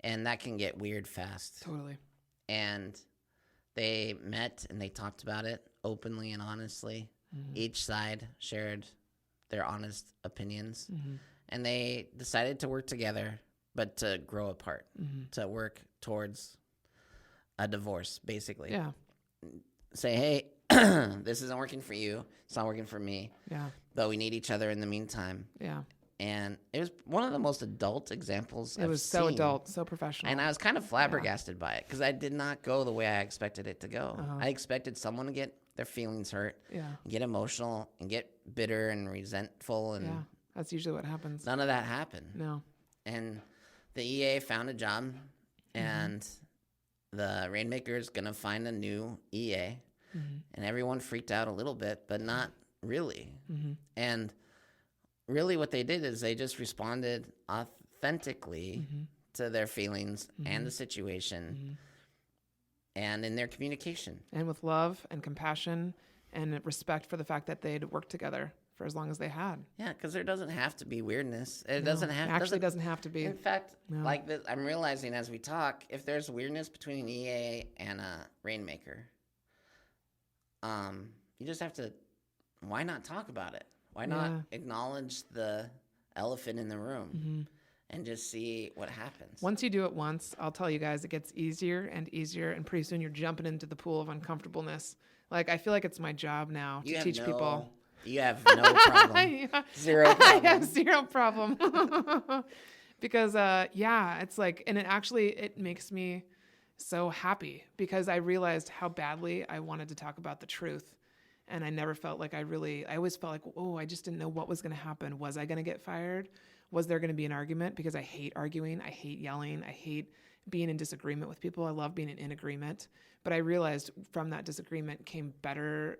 And that can get weird fast. Totally. And they met and they talked about it openly and honestly. Each side shared their honest opinions. And they decided to work together, but to grow apart, to work towards a divorce, basically. Yeah. Say, hey, this isn't working for you. It's not working for me. Yeah. But we need each other in the meantime. Yeah. And it was one of the most adult examples I've seen. It was so adult, so professional. And I was kind of flabbergasted by it because I did not go the way I expected it to go. I expected someone to get their feelings hurt, get emotional, and get bitter and resentful. And yeah, that's usually what happens. None of that happened. No. And the EA found a job, and the Rainmaker is going to find a new EA. And everyone freaked out a little bit, but not really. And really what they did is they just responded authentically to their feelings and the situation and in their communication. And with love and compassion and respect for the fact that they'd worked together for as long as they had. Yeah, because there doesn't have to be weirdness. It doesn't have to be. In fact, like this, I'm realizing as we talk, if there's weirdness between an EA and a Rainmaker, you just have to, why not talk about it? Why not acknowledge the elephant in the room and just see what happens? Once you do it once, I'll tell you guys, it gets easier and easier, and pretty soon you're jumping into the pool of uncomfortableness. Like, I feel like it's my job now to teach people. You have no problem. Zero problem. I have zero problem. Because, it's like, and it makes me so happy because I realized how badly I wanted to talk about the truth. And I never felt like I always felt like, oh, I just didn't know what was going to happen. Was I going to get fired? Was there going to be an argument? Because I hate arguing. I hate yelling. I hate being in disagreement with people. I love being in agreement. But I realized from that disagreement came better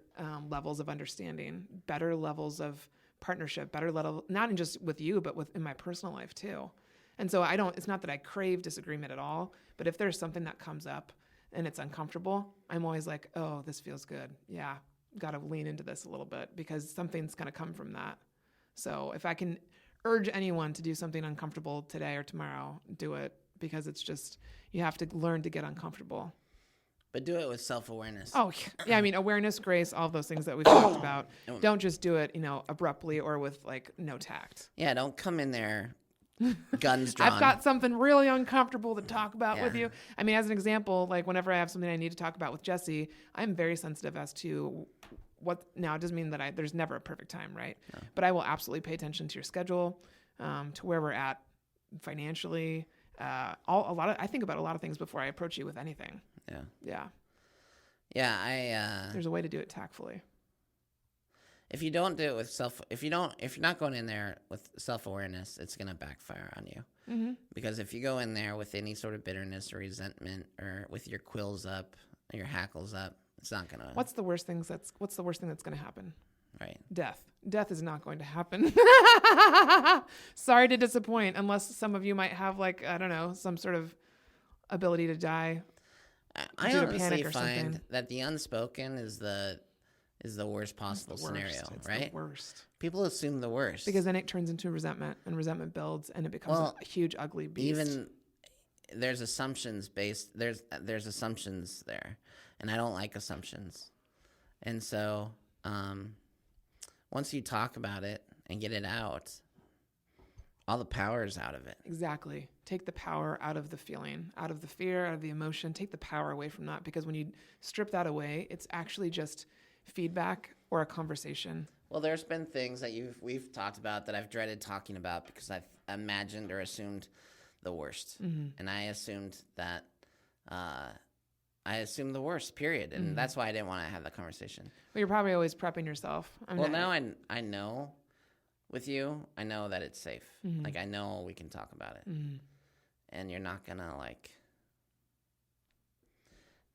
levels of understanding, better levels of partnership, better level, not in just with you, but in my personal life too. And so it's not that I crave disagreement at all, but if there's something that comes up and it's uncomfortable, I'm always like, oh, this feels good. Yeah. Got to lean into this a little bit because something's going to come from that. So if I can urge anyone to do something uncomfortable today or tomorrow, do it, because it's just, you have to learn to get uncomfortable. But do it with self-awareness. Oh, yeah. I mean, awareness, grace, all those things that we've talked about. Don't just do it, abruptly or with like no tact. Yeah. Don't come in there guns drawn. I've got something really uncomfortable to talk about with you. I mean, as an example, like whenever I have something I need to talk about with Jesse, I'm very sensitive as to now it doesn't mean that there's never a perfect time, right? No. But I will absolutely pay attention to your schedule, to where we're at financially. I think about a lot of things before I approach you with anything. Yeah. There's a way to do it tactfully. If you don't do it with if you're not going in there with self-awareness, it's going to backfire on you. Because if you go in there with any sort of bitterness or resentment or with your quills up or your hackles up, it's not going to. What's the worst thing that's going to happen? Right. Death. Death is not going to happen. Sorry to disappoint, unless some of you might have some sort of ability to die. I honestly find that the unspoken is the is the worst possible scenario, It's right? the worst. People assume the worst. Because then it turns into resentment, and resentment builds, and it becomes a huge, ugly beast. Even there's assumptions there's assumptions there, and I don't like assumptions. And so once you talk about it and get it out, all the power is out of it. Exactly. Take the power out of the feeling, out of the fear, out of the emotion. Take the power away from that, because when you strip that away, it's actually just feedback or a conversation. Well, there's been things that we've talked about that I've dreaded talking about because I've imagined or assumed the worst. And I assumed that I assumed the worst, period. And that's why I didn't want to have that conversation. Well, you're probably always prepping yourself. Now I know with you, I know that it's safe. Like, I know we can talk about it. And you're not going to,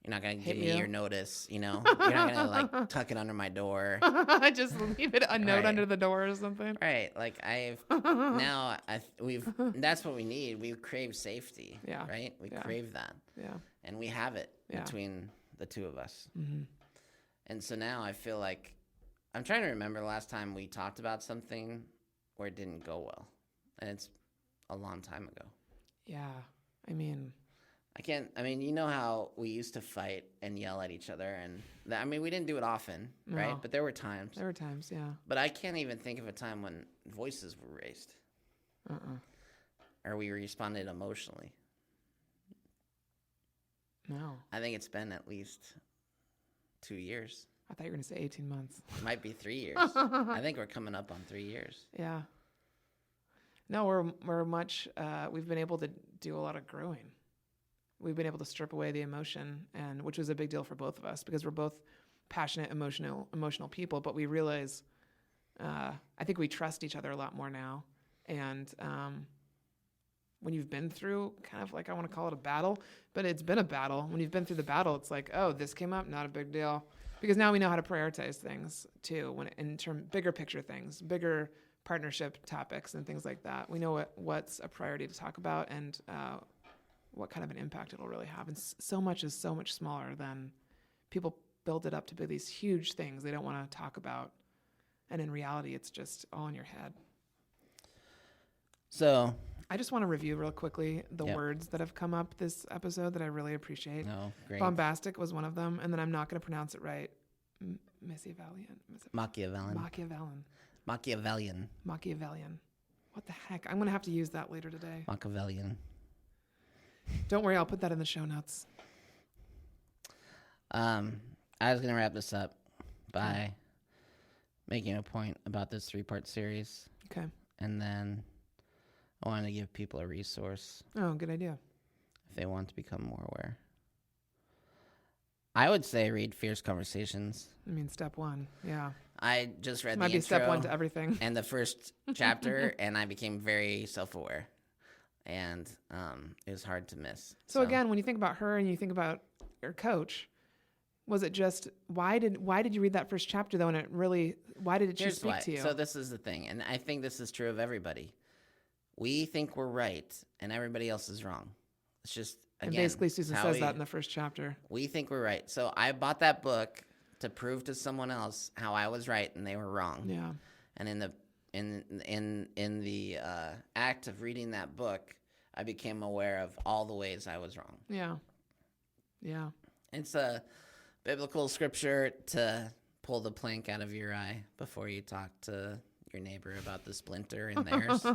you're not going to give me your notice, you know? You're not going to, tuck it under my door. Just leave it a note under the door or something. Right. Like, that's what we need. We crave safety. Yeah. Right? We crave that. Yeah. And we have it between the two of us. And so now I feel like I'm trying to remember the last time we talked about something where it didn't go well. And it's a long time ago. Yeah. I mean, you know how we used to fight and yell at each other, and we didn't do it often, right? But there were times. Yeah. But I can't even think of a time when voices were raised. Or we responded emotionally. No. I think it's been at least 2 years. I thought you were going to say 18 months. It might be 3 years. I think we're coming up on 3 years. Yeah. No, we're much, we've been able to do a lot of growing. We've been able to strip away the emotion, and which was a big deal for both of us, because we're both passionate, emotional people, but we realize, I think we trust each other a lot more now. And when you've been through kind of I want to call it a battle, but it's been a battle. When you've been through the battle, it's like, oh, this came up, not a big deal. Because now we know how to prioritize things too, bigger picture things, bigger partnership topics and things like that. We know what's a priority to talk about, and what kind of an impact it'll really have. And so much is so much smaller than people build it up to be these huge things they don't want to talk about. And in reality, it's just all in your head. So I just want to review real quickly the words that have come up this episode that I really appreciate. Oh, great. Bombastic was one of them, and then I'm not going to pronounce it right. Machiavellian. What the heck? I'm going to have to use that later today. Machiavellian. Don't worry, I'll put that in the show notes. I was going to wrap this up by making a point about this 3-part series. Okay. And then I wanted to give people a resource. Oh, good idea. If they want to become more aware. I would say read Fierce Conversations. Step 1. Yeah. I just read Might the be intro step 1 to everything. and the first chapter, and I became very self-aware. And it was hard to miss. So again, when you think about her and you think about your coach, was it just why did you read that first chapter though? And why did it speak to you? So this is the thing, and I think this is true of everybody. We think we're right, and everybody else is wrong. It's just again. And basically, Susan says that in the first chapter. We think we're right. So I bought that book to prove to someone else how I was right and they were wrong. Yeah. And in the act of reading that book, I became aware of all the ways I was wrong. Yeah. Yeah. It's a biblical scripture to pull the plank out of your eye before you talk to your neighbor about the splinter in theirs.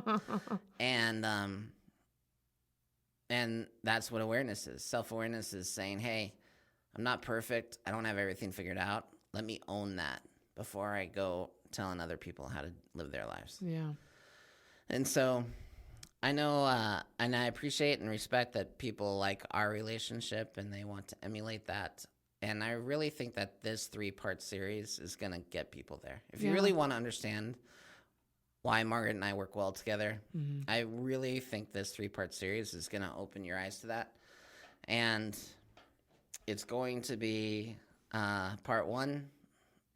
And that's what awareness is. Self-awareness is saying, hey, I'm not perfect. I don't have everything figured out. Let me own that before I go telling other people how to live their lives. Yeah. And so I know, and I appreciate and respect that people like our relationship and they want to emulate that. And I really think that this 3-part series is going to get people there. If you really want to understand why Margaret and I work well together, I really think this 3-part series is going to open your eyes to that. And it's going to be part 1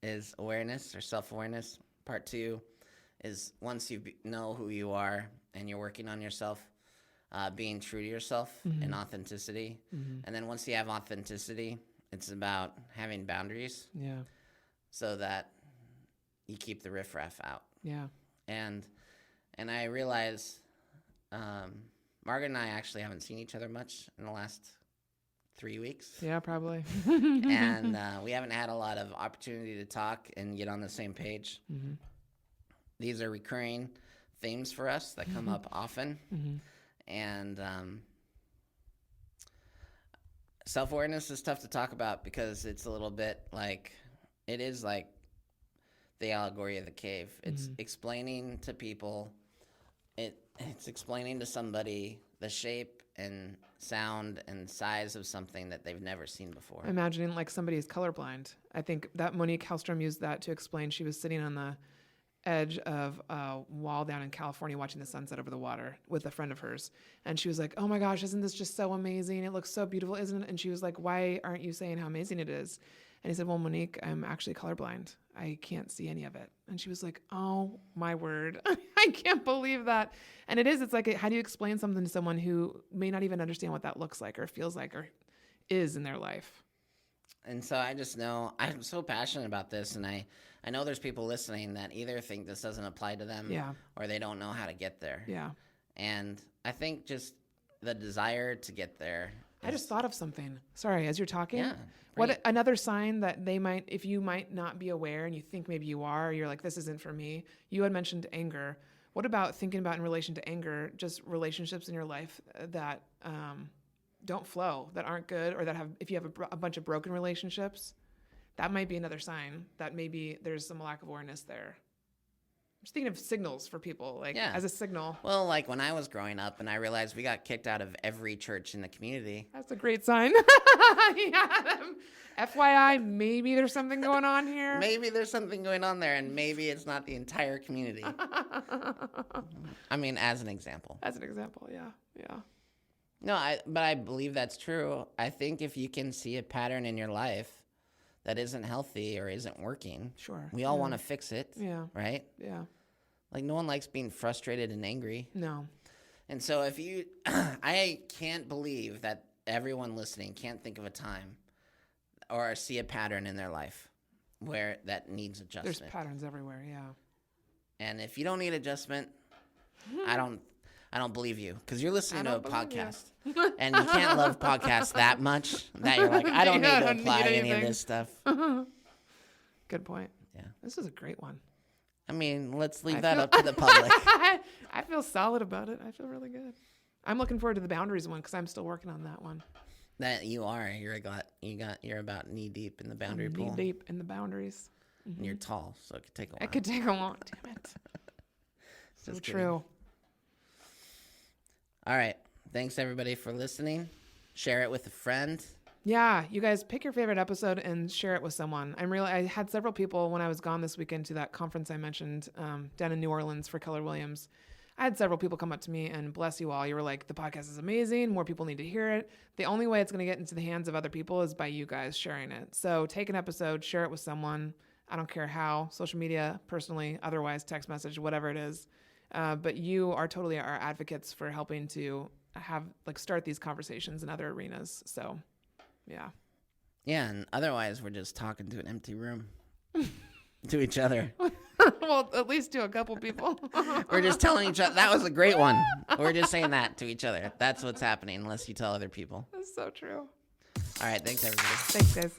is awareness or self-awareness. Part 2 is once you know who you are and you're working on yourself, being true to yourself and authenticity. And then once you have authenticity, it's about having boundaries. Yeah. so that you keep the riffraff out. Yeah. And I realize Margaret and I actually haven't seen each other much in the last 3 weeks. Yeah, probably. And we haven't had a lot of opportunity to talk and get on the same page. Mm-hmm. These are recurring themes for us that come up often. Mm-hmm. And self-awareness is tough to talk about because it's a little bit like, it is like the allegory of the cave. It's explaining to people, it's explaining to somebody the shape and sound and size of something that they've never seen before. Imagining like somebody is colorblind. I think that Monique Hellstrom used that to explain. She was sitting on the edge of a wall down in California watching the sunset over the water with a friend of hers. And she was like, oh my gosh, isn't this just so amazing? It looks so beautiful, isn't it? And she was like, why aren't you saying how amazing it is? And he said, well, Monique, I'm actually colorblind. I can't see any of it. And she was like, oh my word. I can't believe that. And it is, it's like, how do you explain something to someone who may not even understand what that looks like or feels like or is in their life? And so I just know I'm so passionate about this, and I know there's people listening that either think this doesn't apply to them or they don't know how to get there. Yeah. And I think just the desire to get there. I just thought of something. Sorry, as you're talking. Yeah. What another sign that they might, if you might not be aware and you think maybe you are, or you're like, this isn't for me. You had mentioned anger. What about thinking about in relation to anger, just relationships in your life that don't flow, that aren't good, or that have, if you have a bunch of broken relationships, that might be another sign that maybe there's some lack of awareness there. I'm just thinking of signals for people, like as a signal. Well, like when I was growing up and I realized we got kicked out of every church in the community. That's a great sign. FYI, maybe there's something going on here. Maybe there's something going on there, and maybe it's not the entire community. I mean, as an example. As an example, yeah. No, but I believe that's true. I think if you can see a pattern in your life that isn't healthy or isn't working, sure, we all want to fix it, right? Yeah. Like no one likes being frustrated and angry. No. And so if you, I can't believe that everyone listening can't think of a time or see a pattern in their life where that needs adjustment. There's patterns everywhere, yeah. And if you don't need adjustment, I don't believe you, because you're listening to a podcast, and you can't love podcasts that much that you're like, I don't need to apply any of this stuff. Good point. Yeah. This is a great one. I mean, let's leave that up to the public. I feel solid about it. I feel really good. I'm looking forward to the boundaries one because I'm still working on that one. That you are. You're about knee deep in the boundary pool. Knee deep in the boundaries. Mm-hmm. And you're tall, so it could take a while. It could take a long. Damn it. So true. All right. Thanks everybody for listening. Share it with a friend. Yeah, you guys pick your favorite episode and share it with someone. I had several people when I was gone this weekend to that conference I mentioned down in New Orleans for Keller Williams. I had several people come up to me and bless you all. You were like, the podcast is amazing. More people need to hear it. The only way it's going to get into the hands of other people is by you guys sharing it. So take an episode, share it with someone. I don't care how, social media, personally, otherwise, text message, whatever it is. But you are totally our advocates for helping to start these conversations in other arenas. So, yeah. Yeah, and otherwise we're just talking to an empty room to each other. Well, at least to a couple people. We're just telling each other. That was a great one. We're just saying that to each other. That's what's happening unless you tell other people. That's so true. All right. Thanks, everybody. Thanks, guys.